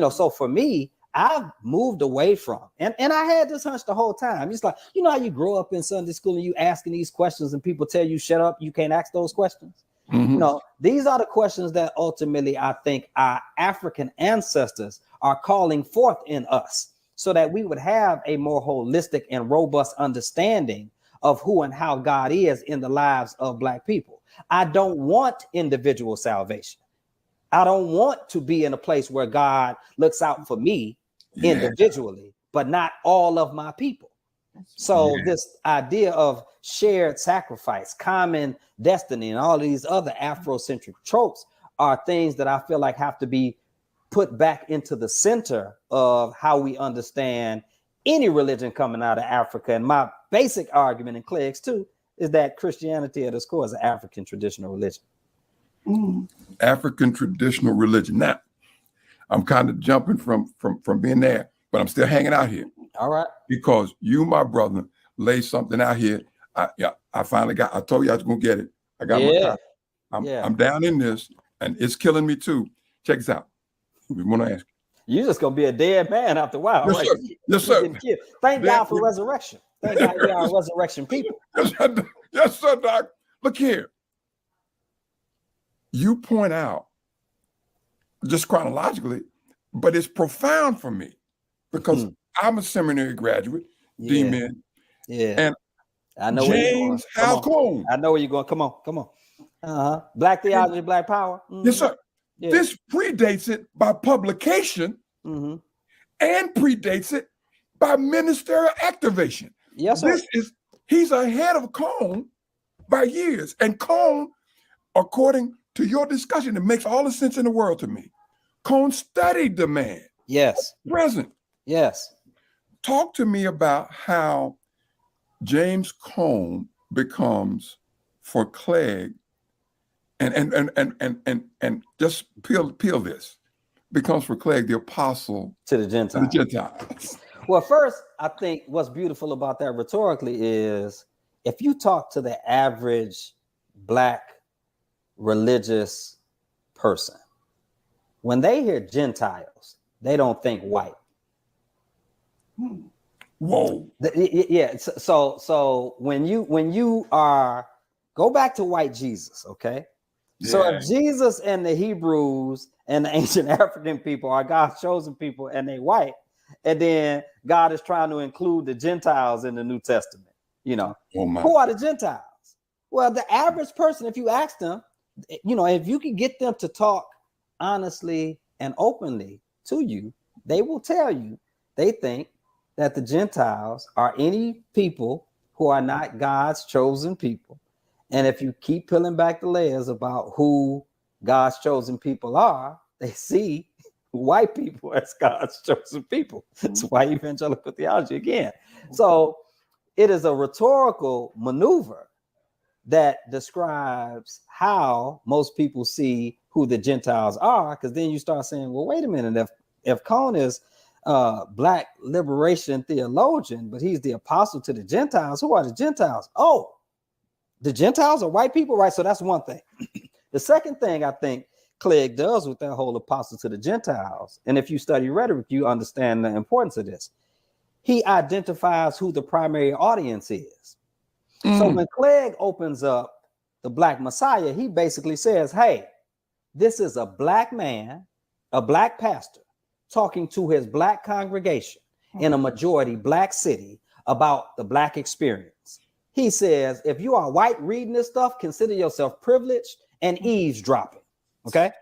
So for me, I've moved away from, and I had this hunch the whole time. It's like, how you grow up in Sunday school and you asking these questions and people tell you, shut up, you can't ask those questions. These are the questions that ultimately I think our African ancestors are calling forth in us so that we would have a more holistic and robust understanding of who and how God is in the lives of Black people. I don't want individual salvation. I don't want to be in a place where God looks out for me individually, but not all of my people. So this idea of shared sacrifice, common destiny, and all these other Afrocentric tropes are things that I feel like have to be put back into the center of how we understand any religion coming out of Africa. And my basic argument in Clegs too is that Christianity at its core is an African traditional religion. African traditional religion. Now, I'm kind of jumping from being there, but I'm still hanging out here. All right. Because you, my brother, laid something out here. I finally I told you I was gonna get it. I got my copy. I'm down in this, and it's killing me too. Check this out. We want to ask you. You're just gonna be a dead man after a while. Yes, right? sir. Yes, sir. Thank God for resurrection. Thank God we are resurrection people. Yes, sir, Doc. Look here. You point out, just chronologically, but it's profound for me because I'm a seminary graduate, D-Min. Yeah. And I know James Hal Cone. I know where you're going. Come on. Black theology, Black power. Yes, sir. Yeah. This predates it by publication and predates it by ministerial activation. Yes, sir. He's ahead of Cone by years. And Cone, according to your discussion, it makes all the sense in the world to me. Cone studied the man. Yes. Present. Yes. Talk to me about how James Cone becomes for Clegg, and just peel this, becomes for Clegg the apostle to the Gentiles. Well, first, I think what's beautiful about that rhetorically is if you talk to the average Black religious person, when they hear Gentiles, they don't think white. Whoa. Yeah. So when you are, go back to white Jesus, okay? Yeah. So if Jesus and the Hebrews and the ancient African people are God's chosen people and they white, and then God is trying to include the Gentiles in the New Testament, who are the Gentiles? Well, the average person, if you ask them, if you can get them to talk honestly and openly to you, they will tell you they think that the Gentiles are any people who are not God's chosen people. And if you keep peeling back the layers about who God's chosen people are, they see white people as God's chosen people. That's why evangelical theology again. So it is a rhetorical maneuver that describes how most people see who the Gentiles are, because then you start saying, well, wait a minute, if Cone is black liberation theologian, but he's the apostle to the Gentiles, who are the Gentiles? Oh, the Gentiles are white people, right? So that's one thing. The second thing I think Clegg does with that whole apostle to the Gentiles, and if you study rhetoric, you understand the importance of this. He identifies who the primary audience is. So when Clegg opens up the Black Messiah, he basically says, hey, this is a black man, a black pastor, talking to his black congregation in a majority black city about the black experience. He says, if you are white reading this stuff, consider yourself privileged and eavesdropping. Okay.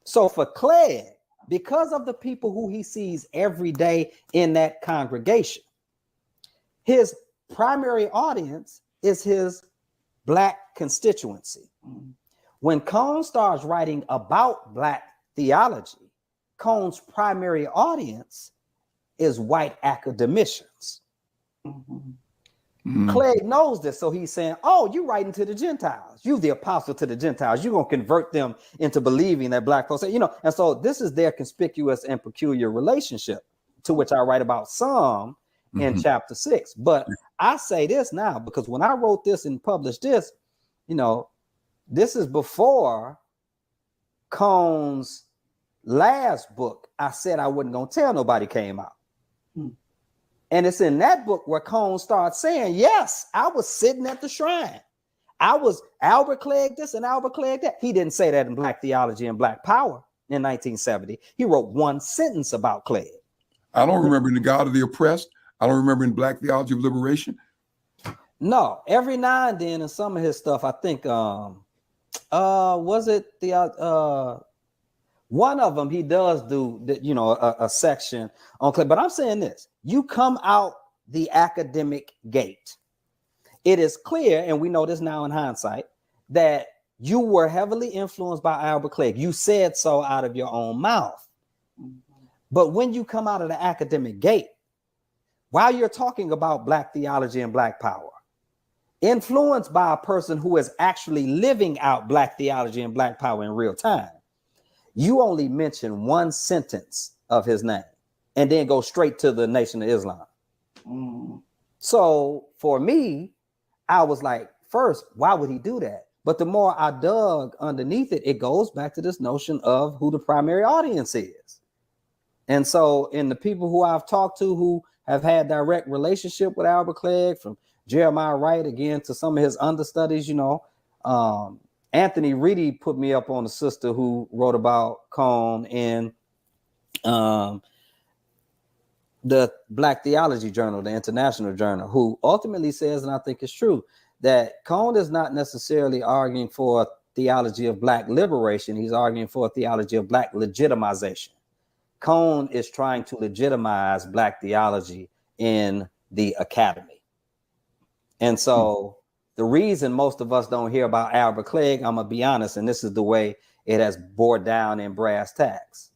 So for Clegg, because of the people who he sees every day in that congregation, his primary audience is his black constituency. When Cone starts writing about black theology, Cone's primary audience is white academicians. Clegg knows this, so he's saying, oh, you're writing to the Gentiles. You're the apostle to the Gentiles. You're going to convert them into believing that black folks, you know, and so this is their conspicuous and peculiar relationship, to which I write about some in chapter 6. But I say this now, because when I wrote this and published this, you know, this is before Cone's last book, I said I wasn't going to tell nobody, came out. And it's in that book where Cone starts saying, yes, I was sitting at the shrine. I was Albert Clegg this and Albert Clegg that. He didn't say that in Black Theology and Black Power in 1970. He wrote one sentence about Clegg. I don't remember in The God of the Oppressed. I don't remember in Black Theology of Liberation. No, every now and then in some of his stuff, I think, was it the, one of them, he does do, you know, a section on Clegg. But I'm saying this, you come out the academic gate. It is clear, and we know this now in hindsight, that you were heavily influenced by Albert Clegg. You said so out of your own mouth. But when you come out of the academic gate, while you're talking about Black theology and Black power, influenced by a person who is actually living out Black theology and Black power in real time, you only mention one sentence of his name and then go straight to the Nation of Islam. So for me, I was like, first, why would he do that? But the more I dug underneath it, it goes back to this notion of who the primary audience is. And so in the people who I've talked to who have had direct relationship with Albert Clegg, from Jeremiah Wright again to some of his understudies, you know, Anthony Reedy put me up on a sister who wrote about Cone in the Black Theology Journal, the International Journal, who ultimately says, and I think it's true, that Cone is not necessarily arguing for a theology of Black liberation. He's arguing for a theology of Black legitimization. Cone is trying to legitimize Black theology in the academy. And so the reason most of us don't hear about Albert Clegg, I'm gonna be honest, and this is the way it has bore down in brass tacks,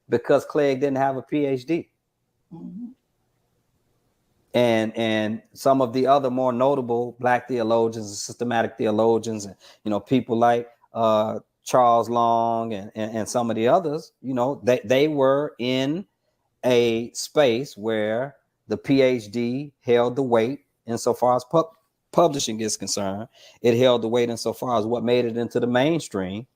because Clegg didn't have a PhD. And some of the other more notable Black theologians and systematic theologians, and you know, people like Charles Long and some of the others, you know, they were in a space where the PhD held the weight insofar as publishing is concerned. It held the weight insofar as what made it into the mainstream.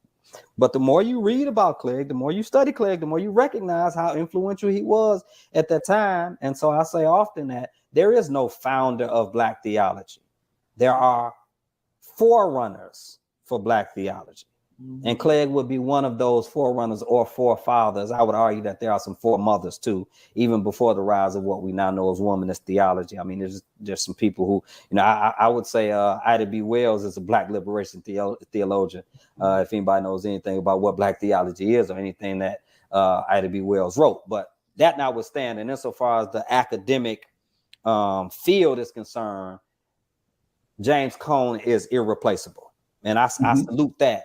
But the more you read about Clegg, the more you study Clegg, the more you recognize how influential he was at that time. And so I say often that there is no founder of Black theology. There are forerunners for Black theology. And Clegg would be one of those forerunners or forefathers. I would argue that there are some foremothers too, even before the rise of what we now know as womanist theology. I mean, there's some people who, you know, I would say Ida B. Wells is a Black liberation theologian. If anybody knows anything about what Black theology is or anything that Ida B. Wells wrote. But that notwithstanding, insofar as the academic field is concerned, James Cone is irreplaceable. And I salute that.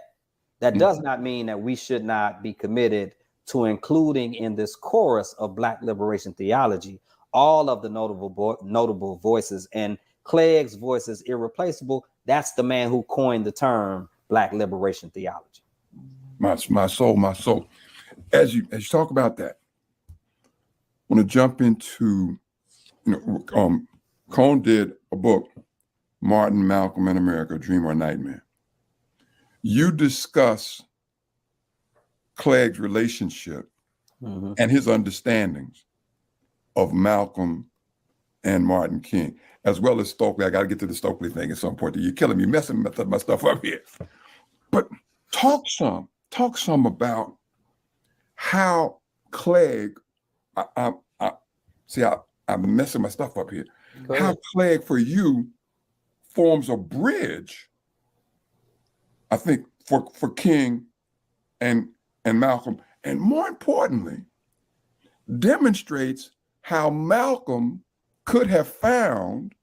That does not mean that we should not be committed to including in this chorus of Black liberation theology all of the notable voices. And Clegg's voice is irreplaceable. that's the man who coined the term Black liberation theology. My soul. As you talk about that, I want to jump into, Cone did a book, Martin, Malcolm, and America, Dream or Nightmare. You discuss Clegg's relationship and his understandings of Malcolm and Martin King, as well as Stokely. I got to get to the Stokely thing at some point. You're killing me, messing my stuff up here. But talk some about how Clegg, I'm messing my stuff up here. How Clegg for you forms a bridge, I think, for King and Malcolm, and more importantly, demonstrates how Malcolm could have found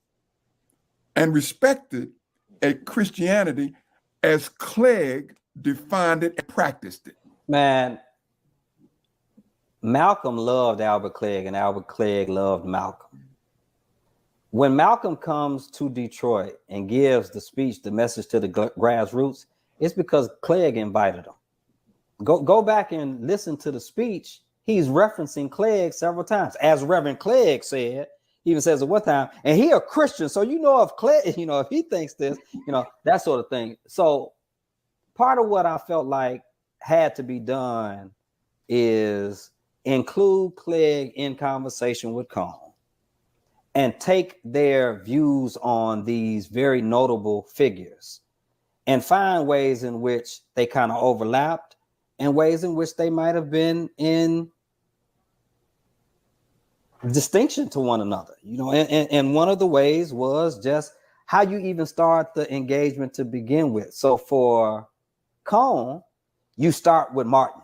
and respected a Christianity as Clegg defined it and practiced it. Man, Malcolm loved Albert Clegg and Albert Clegg loved Malcolm. When Malcolm comes to Detroit and gives the speech, the message to the grassroots, it's because Clegg invited him. Go back and listen to the speech. He's referencing Clegg several times. As Reverend Clegg said, he even says it one time, and he a Christian. So if Clegg, if he thinks this, that sort of thing. So part of what I felt like had to be done is include Clegg in conversation with Cone and take their views on these very notable figures and find ways in which they kind of overlapped and ways in which they might have been in distinction to one another, and one of the ways was just how you even start the engagement to begin with. So for Cone, you start with Martin.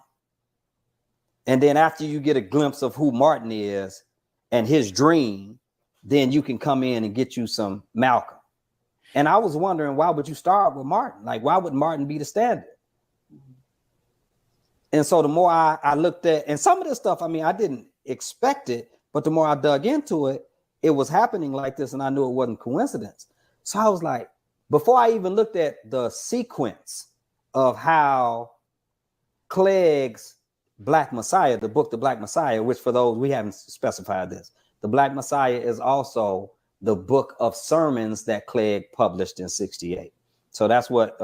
And then after you get a glimpse of who Martin is and his dream, then you can come in and get you some Malcolm. And I was wondering, why would you start with Martin? Like, why would Martin be the standard? And so the more I looked at, and some of this stuff, I didn't expect it, but the more I dug into it, it was happening like this, and I knew it wasn't coincidence. So I was like, before I even looked at the sequence of how Clegg's Black Messiah, the book, The Black Messiah, which for those, we haven't specified this, The Black Messiah is also the book of sermons that Clegg published in 1968. So that's what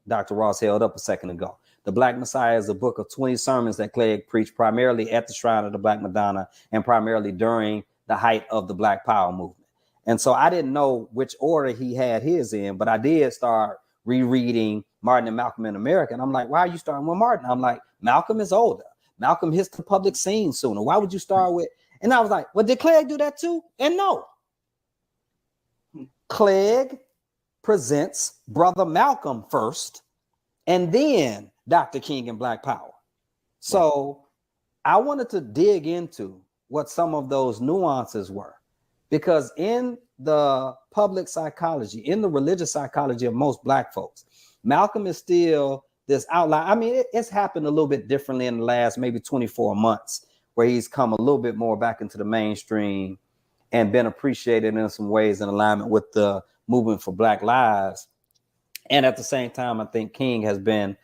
Dr. Ross held up a second ago. The Black Messiah is a book of 20 sermons that Clegg preached primarily at the Shrine of the Black Madonna and primarily during the height of the Black Power movement. And so I didn't know which order he had his in, but I did start rereading Martin and Malcolm in America. And I'm like, why are you starting with Martin? I'm like, Malcolm is older. Malcolm hits the public scene sooner. Why would you start with? And I was like, well, did Clegg do that too? And no. Clegg presents Brother Malcolm first, and then Dr. King and Black Power. So I wanted to dig into what some of those nuances were, because in the public psychology, in the religious psychology of most Black folks, Malcolm is still this outlier. It's happened a little bit differently in the last maybe 24 months, where he's come a little bit more back into the mainstream and been appreciated in some ways in alignment with the movement for Black lives. And at the same time, I think King has been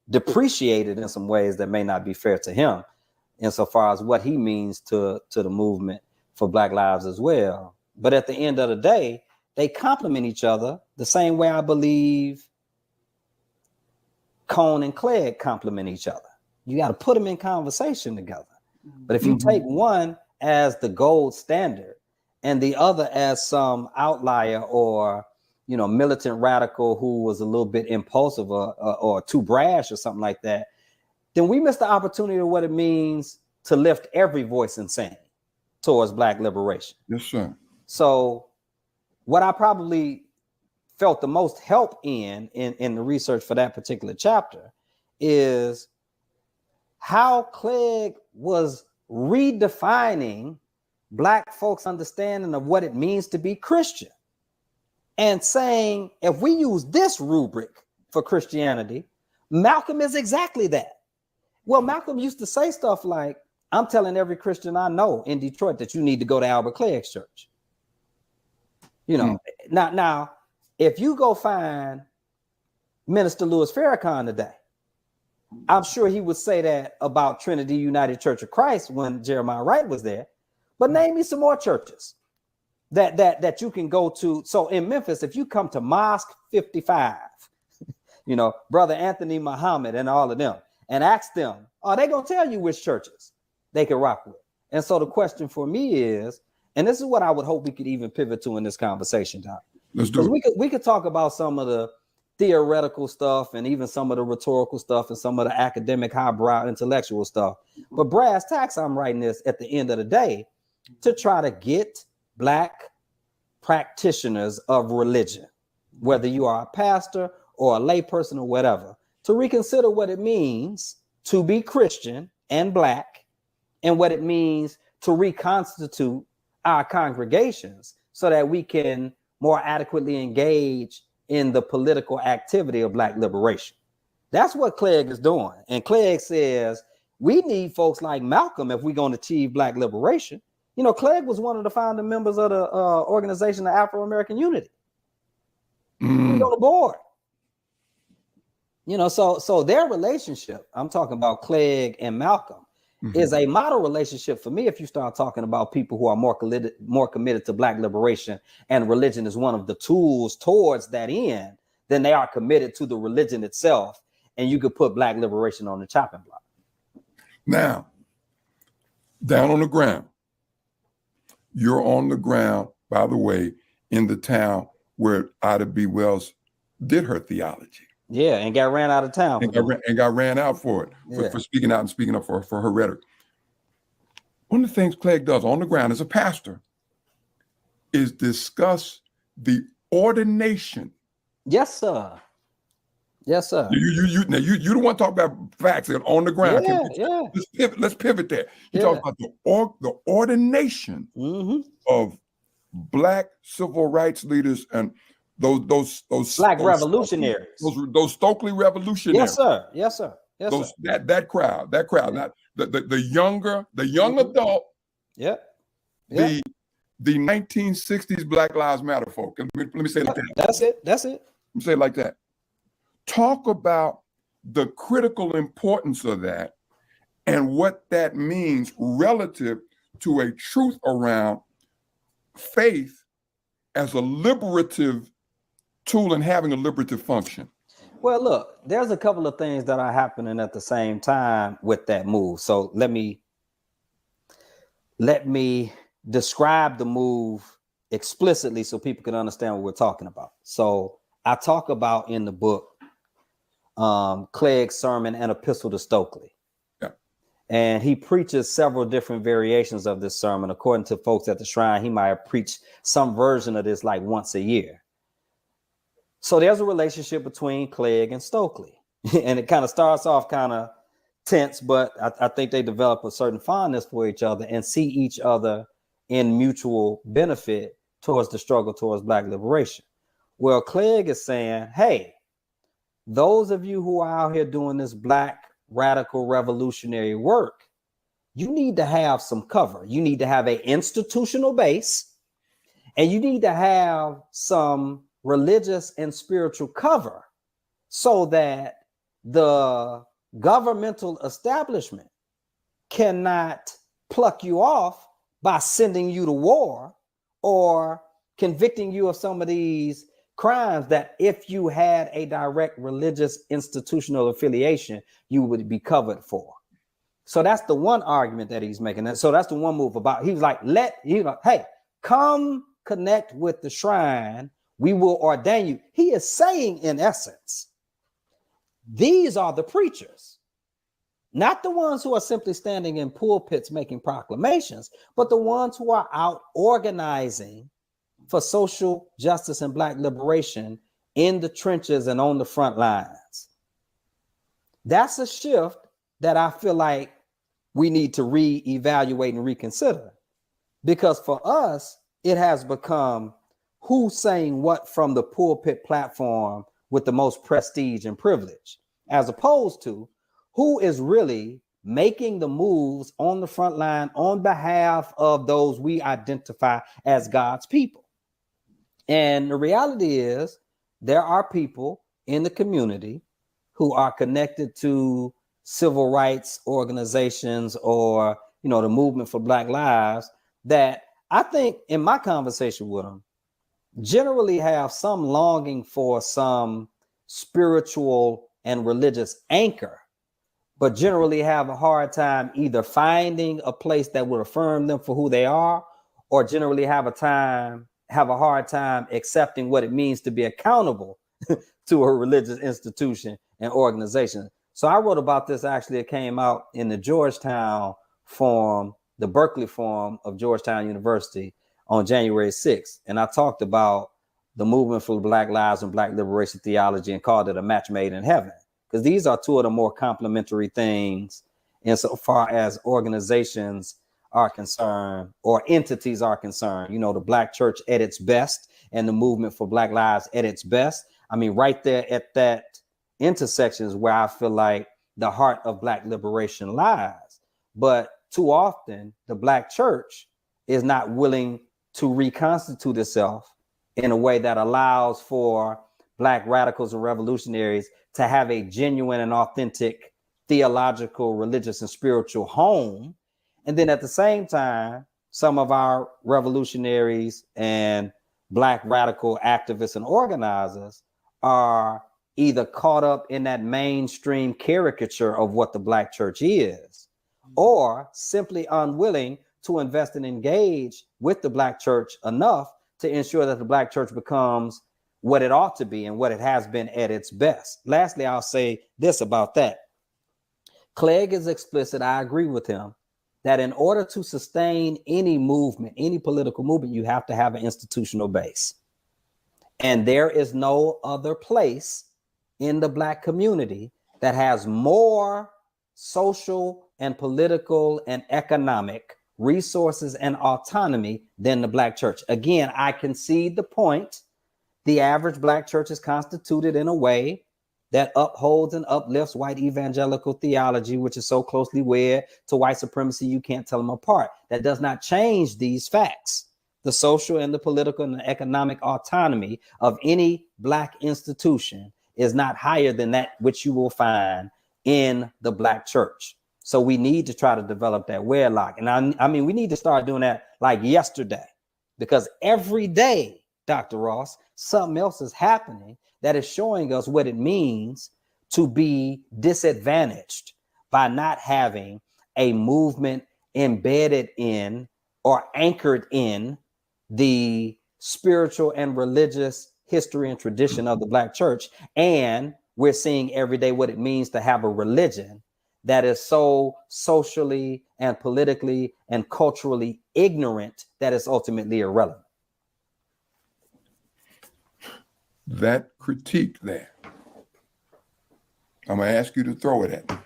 depreciated in some ways that may not be fair to him, insofar as what he means to the movement for Black lives as well. But at the end of the day, they complement each other the same way I believe Cone and Clegg complement each other. You got to put them in conversation together. But if you take one as the gold standard and the other as some outlier or militant radical who was a little bit impulsive or too brash or something like that, then we miss the opportunity of what it means to lift every voice in saying towards Black liberation. Yes, sir. So what I probably felt the most help in the research for that particular chapter is how Clegg was redefining Black folks' understanding of what it means to be Christian, and saying, if we use this rubric for Christianity, Malcolm is exactly that. Well, Malcolm used to say stuff like, I'm telling every Christian I know in Detroit that you need to go to Albert Clegg's church. Now, if you go find Minister Louis Farrakhan today, I'm sure he would say that about Trinity United Church of Christ when Jeremiah Wright was there. But name me some more churches that you can go to. So in Memphis, if you come to Mosque 55, you know, Brother Anthony Muhammad and all of them, and ask them, are they going to tell you which churches they can rock with? And so the question for me is, and this is what I would hope we could even pivot to in this conversation, Doc. Let's do it. We could talk about some of the theoretical stuff and even some of the rhetorical stuff and some of the academic highbrow intellectual stuff. But brass tacks, I'm writing this at the end of the day to try to get Black practitioners of religion, whether you are a pastor or a layperson or whatever, to reconsider what it means to be Christian and Black and what it means to reconstitute our congregations so that we can more adequately engage in the political activity of Black liberation. That's what Clegg is doing. And Clegg says we need folks like Malcolm if we're going to achieve Black liberation. You know, Clegg was one of the founding members of the Organization of Afro-American Unity. He was on the board. You know, so their relationship, I'm talking about Clegg and Malcolm, is a model relationship for me if you start talking about people who are more committed to Black liberation, and religion is one of the tools towards that end, then they are committed to the religion itself, and you could put Black liberation on the chopping block. Now, down on the ground, you're on the ground, by the way, in the town where Ida B. Wells did her theology. Yeah, and got ran out of town. And got ran out for it, for speaking out and speaking up for her rhetoric. One of the things Clegg does on the ground as a pastor is discuss the ordination. Yes, sir. Yes, sir. You don't want to talk about facts on the ground. Yeah. Let's pivot there. You talk about the ordination of Black civil rights leaders and those Black revolutionaries, those Stokely revolutionaries. Yes, sir. Yes, sir. Yes, those sir. that crowd, not the young adult. Yep. The 1960s Black Lives Matter folk. Let me say it like that. That's it. Let me say it like that. Talk about the critical importance of that and what that means relative to a truth around faith as a liberative tool and having a liberative function. Well, look, there's a couple of things that are happening at the same time with that move. So let me describe the move explicitly so people can understand what we're talking about. So I talk about in the book Clegg's sermon and epistle to Stokely. Yeah. And he preaches several different variations of this sermon. According to folks at the shrine, he might have preached some version of this like once a year. So there's a relationship between Clegg and Stokely. And it kind of starts off kind of tense, but I think they develop a certain fondness for each other and see each other in mutual benefit towards the struggle towards Black liberation. Well, Clegg is saying, hey, those of you who are out here doing this Black radical revolutionary work, you need to have some cover. You need to have an institutional base, and you need to have some religious and spiritual cover so that the governmental establishment cannot pluck you off by sending you to war or convicting you of some of these crimes that if you had a direct religious institutional affiliation, you would be covered for. So that's the one argument that he's making. So that's the one move about. He was like, hey, come connect with the shrine. We will ordain you. He is saying, in essence, these are the preachers, not the ones who are simply standing in pulpits making proclamations, but the ones who are out organizing for social justice and Black liberation in the trenches and on the front lines. That's a shift that I feel like we need to reevaluate and reconsider, because for us, it has become who's saying what from the pulpit platform with the most prestige and privilege, as opposed to who is really making the moves on the front line on behalf of those we identify as God's people. And the reality is there are people in the community who are connected to civil rights organizations or, the movement for Black lives that I think in my conversation with them generally have some longing for some spiritual and religious anchor, but generally have a hard time either finding a place that would affirm them for who they are, or generally have a hard time accepting what it means to be accountable to a religious institution and organization. So I wrote about this. Actually, it came out in the Georgetown Forum, the Berkeley Forum of Georgetown University on January 6th. And I talked about the movement for Black lives and Black liberation theology and called it a match made in heaven, because these are two of the more complementary things insofar as organizations are concerned or entities are concerned. The Black church at its best and the movement for Black lives at its best. I mean, right there at that intersection is where I feel like the heart of Black liberation lies. But too often, the Black church is not willing to reconstitute itself in a way that allows for Black radicals and revolutionaries to have a genuine and authentic theological, religious, and spiritual home. And then at the same time, some of our revolutionaries and Black radical activists and organizers are either caught up in that mainstream caricature of what the Black church is, or simply unwilling to invest and engage with the Black church enough to ensure that the Black church becomes what it ought to be and what it has been at its best. Lastly, I'll say this about that. Clegg is explicit. I agree with him that in order to sustain any movement, any political movement, you have to have an institutional base. And there is no other place in the Black community that has more social and political and economic resources and autonomy than the Black church. Again, I concede the point. The average Black church is constituted in a way that upholds and uplifts white evangelical theology, which is so closely wed to white supremacy, you can't tell them apart. That does not change these facts. The social and the political and the economic autonomy of any Black institution is not higher than that which you will find in the Black church. So we need to try to develop that wedlock. And I mean, we need to start doing that like yesterday, because every day, Dr. Ross, something else is happening that is showing us what it means to be disadvantaged by not having a movement embedded in or anchored in the spiritual and religious history and tradition of the Black church. And we're seeing every day what it means to have a religion that is so socially and politically and culturally ignorant that it's ultimately irrelevant. That critique there, I'm going to ask you to throw it at me.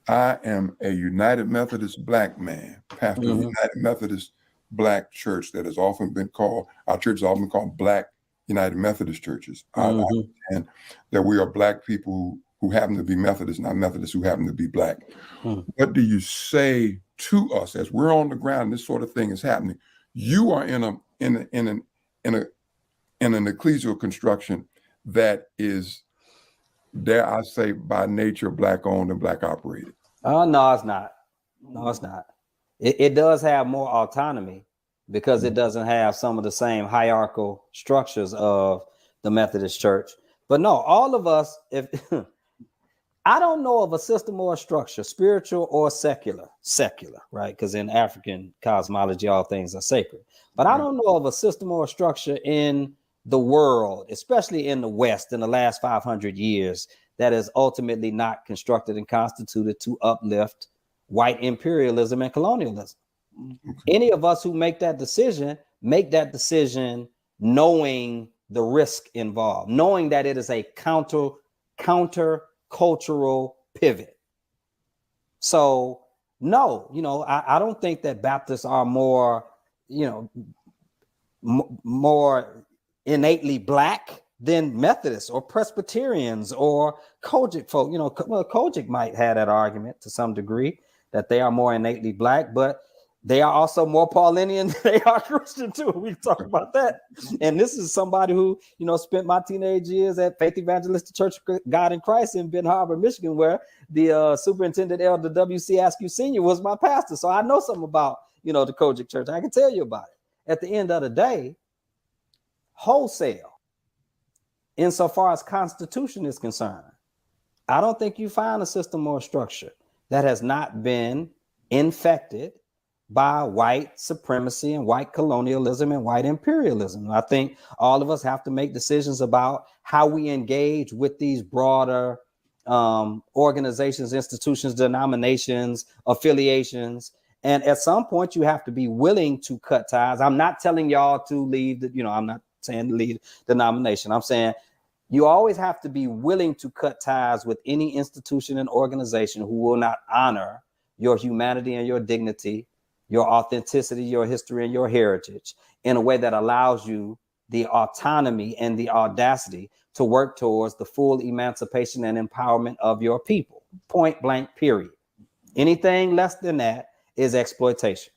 I am a United Methodist Black man, pastor of the United Methodist Black church that has often been called, our church has often been called Black United Methodist churches. I understand that we are Black people who happen to be Methodists, not Methodists who happen to be Black. What do you say to us as we're on the ground and this sort of thing is happening? You are in an ecclesial construction that is, dare I say, by nature Black owned and Black operated. No, it's not. No, it's not. It does have more autonomy because it doesn't have some of the same hierarchical structures of the Methodist church. But no, all of us, if I don't know of a system or a structure, spiritual or secular, right? Because in African cosmology, all things are sacred. But I don't know of a system or a structure in the world, especially in the West in the last 500 years, that is ultimately not constructed and constituted to uplift white imperialism and colonialism. Any of us who make that decision knowing the risk involved, knowing that it is a counter cultural pivot. So no, I don't think that Baptists are more innately Black than Methodists or Presbyterians or Kojic folk. Kojic might have that argument to some degree that they are more innately Black, but They are also more Paulinian than they are Christian too. We can talk about that. And this is somebody who, spent my teenage years at Faith Evangelistic Church of God in Christ in Ben Harbor, Michigan, where the superintendent Elder W.C. Askew Sr. was my pastor. So I know something about, the Kojic Church. I can tell you about it. At the end of the day, wholesale, insofar as Constitution is concerned, I don't think you find a system or a structure that has not been infected by white supremacy and white colonialism and white imperialism. I think all of us have to make decisions about how we engage with these broader organizations, institutions, denominations, affiliations. And at some point, you have to be willing to cut ties. I'm not telling y'all to leave I'm not saying leave the denomination. I'm saying you always have to be willing to cut ties with any institution and organization who will not honor your humanity and your dignity, your authenticity, your history, and your heritage in a way that allows you the autonomy and the audacity to work towards the full emancipation and empowerment of your people. Point blank, period. Anything less than that is exploitation.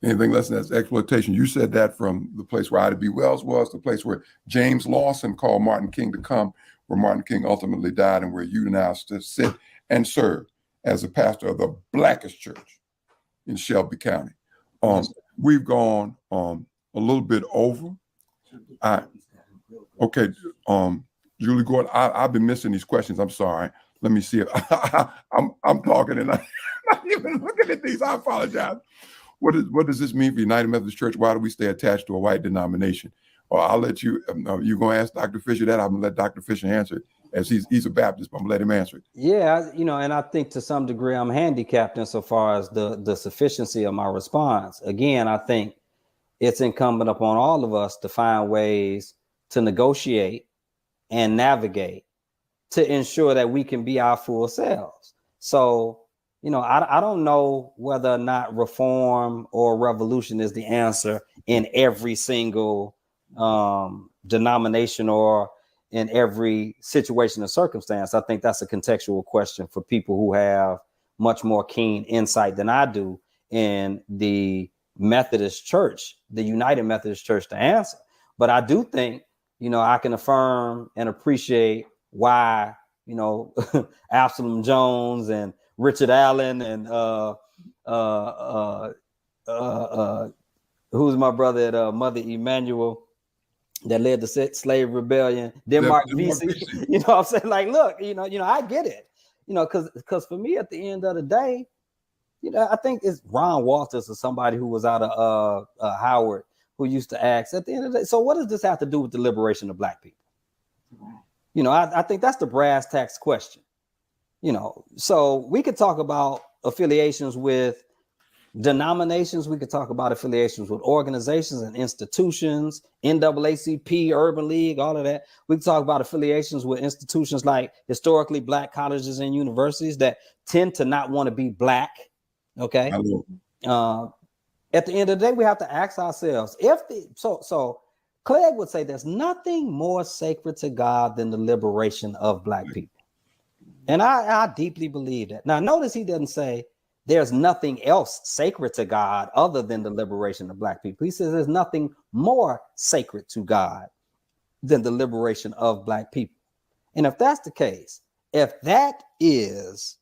Anything less than that's exploitation. You said that from the place where Ida B. Wells was, the place where James Lawson called Martin King to come, where Martin King ultimately died, and where you now sit and serve as a pastor of the blackest church in Shelby County. We've gone a little bit over. Okay, Julie Gordon, I've been missing these questions. I'm sorry. Let me see if I'm talking and I'm not even looking at these. I apologize. What does this mean for United Methodist Church? Why do we stay attached to a white denomination? Or I'll let you. You're going to ask Dr. Fisher that. I'm going to let Dr. Fisher answer it, as he's a Baptist. But I'm going to let him answer it. Yeah, and I think to some degree I'm handicapped insofar as the sufficiency of my response. Again, I think it's incumbent upon all of us to find ways to negotiate and navigate to ensure that we can be our full selves. So, I don't know whether or not reform or revolution is the answer in every single denomination or in every situation and circumstance. I think that's a contextual question for people who have much more keen insight than I do in the Methodist Church, the United Methodist Church, to answer. But I do think, I can affirm and appreciate why, Absalom Jones and Richard Allen and who's my brother at Mother Emanuel that led the slave rebellion, Denmark Vesey. What I'm saying? Like, look, I get it. Because for me, at the end of the day, I think it's Ron Walters or somebody who was out of Howard who used to ask at the end of the day, so what does this have to do with the liberation of Black people? I think that's the brass tacks question. So we could talk about affiliations with denominations. We could talk about affiliations with organizations and institutions, NAACP, Urban League, all of that. We could talk about affiliations with institutions like historically Black colleges and universities that tend to not want to be Black. Okay. At the end of the day, we have to ask ourselves so Clegg would say there's nothing more sacred to God than the liberation of Black people. And I deeply believe that. Now, notice he doesn't say there's nothing else sacred to God other than the liberation of Black people. He says there's nothing more sacred to God than the liberation of Black people. And if that's the case, if that is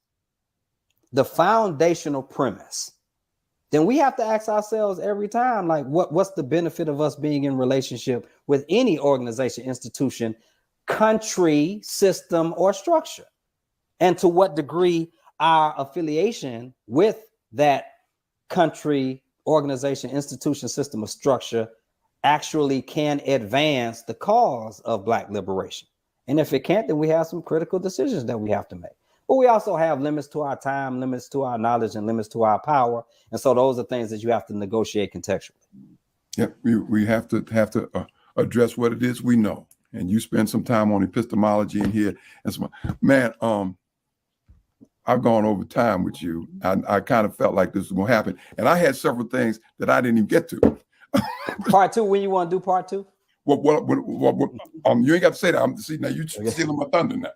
the foundational premise, then we have to ask ourselves every time, like, what's the benefit of us being in relationship with any organization, institution, country, system, or structure? And to what degree our affiliation with that country, organization, institution, system, or structure actually can advance the cause of Black liberation. And if it can't, then we have some critical decisions that we have to make. But we also have limits to our time, limits to our knowledge, and limits to our power. And so those are things that you have to negotiate contextually. Yeah, we have to address what it is we know. And you spend some time on epistemology in here. And so, man, I've gone over time with you. I kind of felt like this was going to happen. And I had several things that I didn't even get to. Part two, when you want to do part two? You ain't got to say that. Now you're stealing my thunder now.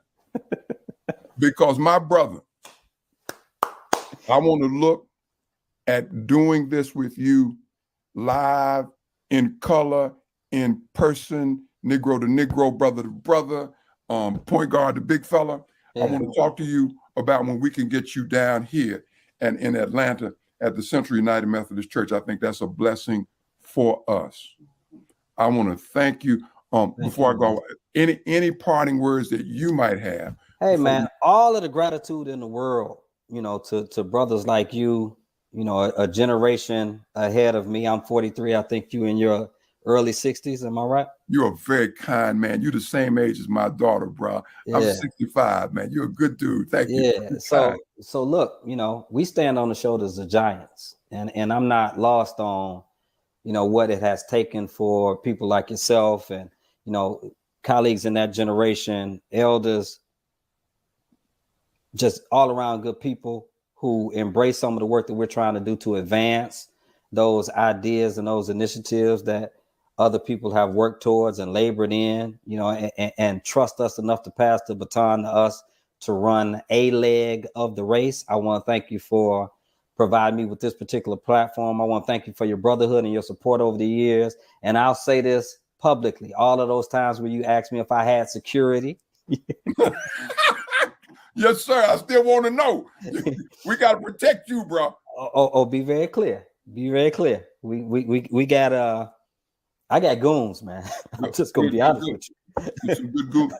Because my brother, I want to look at doing this with you live, in color, in person, Negro to Negro, brother to brother, point guard to big fella. Yeah. I want to talk to you about when we can get you down here and in Atlanta at the Central United Methodist Church. I think that's a blessing for us. I want to thank you. Before I go, any parting words that you might have? Hey, man, all of the gratitude in the world, you know, to brothers like you, you know, a generation ahead of me. I'm 43. I think you in your early 60s. Am I right? You're a very kind man. You're the same age as my daughter, bro. Yeah. I'm 65, man. You're a good dude. Thank you. Yeah. So look, you know, we stand on the shoulders of giants, and I'm not lost on, you know, what it has taken for people like yourself and, you know, colleagues in that generation, elders, just all around good people who embrace some of the work that we're trying to do to advance those ideas and those initiatives that other people have worked towards and labored in, you know, and trust us enough to pass the baton to us to run a leg of the race. I want to thank you for providing me with this particular platform. I want to thank you for your brotherhood and your support over the years. And I'll say this publicly, all of those times where you asked me if I had security. Yes, sir. I still want to know. We got to protect you, bro. Oh, be very clear. Be very clear. We got I got goons, man. I'm just gonna be honest with you.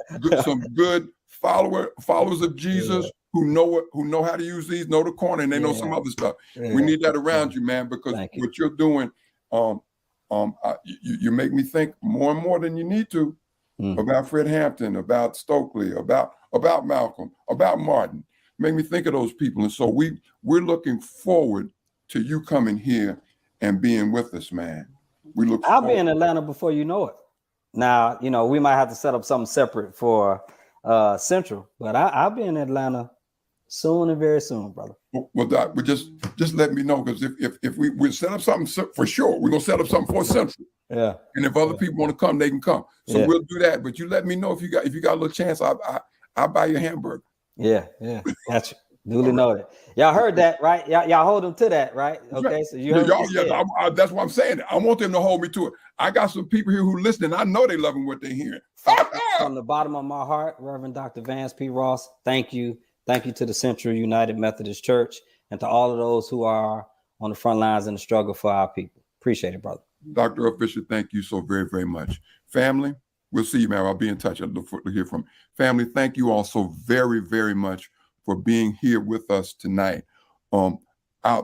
Some good followers of Jesus who know how to use these, know the corner, and they know some other stuff. We need that around you, man, because what you're doing, you make me think more and more than you need to about Fred Hampton, about Stokely, about Malcolm, about Martin. Make me think of those people, and so we're looking forward to you coming here and being with us, man. I'll be in Atlanta before you know it. Now, you know, we might have to set up something separate for Central, but I'll be in Atlanta soon and very soon, brother. Well, Doc, just let me know, because if we set up something for sure, we're gonna set up something for Central. Yeah. And if other people want to come, they can come. So we'll do that. But you let me know if you got a little chance. I'll buy you a hamburger. Yeah. Gotcha. Duly noted. Y'all heard that, right? Y'all hold them to that, right? Okay, so you heard that's what I'm saying. I want them to hold me to it. I got some people here who listening. I know they loving what they're hearing. From the bottom of my heart, Reverend Dr. Vance P. Ross, thank you. Thank you to the Central United Methodist Church and to all of those who are on the front lines in the struggle for our people. Appreciate it, brother. Dr. Earle Fisher, thank you so very, very much. Family, we'll see you, man. I'll be in touch. I look forward to hear from you. Family, thank you all so very, very much for being here with us tonight. The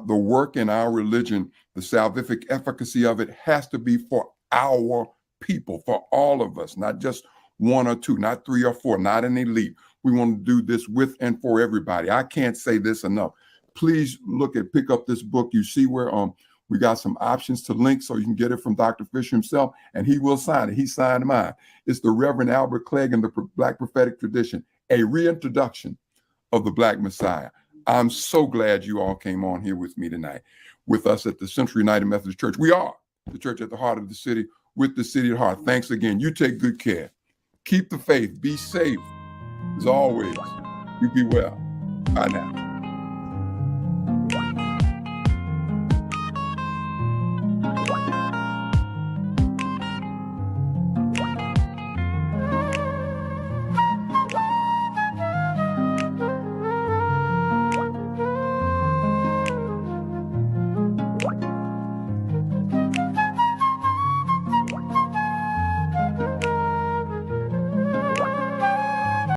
work in our religion, the salvific efficacy of it has to be for our people, for all of us, not just one or two, not three or four, not an elite. We want to do this with and for everybody. I can't say this enough. Please pick up this book. You see where we got some options to link so you can get it from Dr. Fisher himself, and he will sign it. He signed mine. It's the Reverend Albert Clegg and the Black Prophetic Tradition, a reintroduction of the Black Messiah. I'm so glad you all came on here with me tonight, with us at the Central United Methodist Church. We are the church at the heart of the city, with the city at heart. Thanks again. You take good care. Keep the faith. Be safe. As always, you be well. Bye now.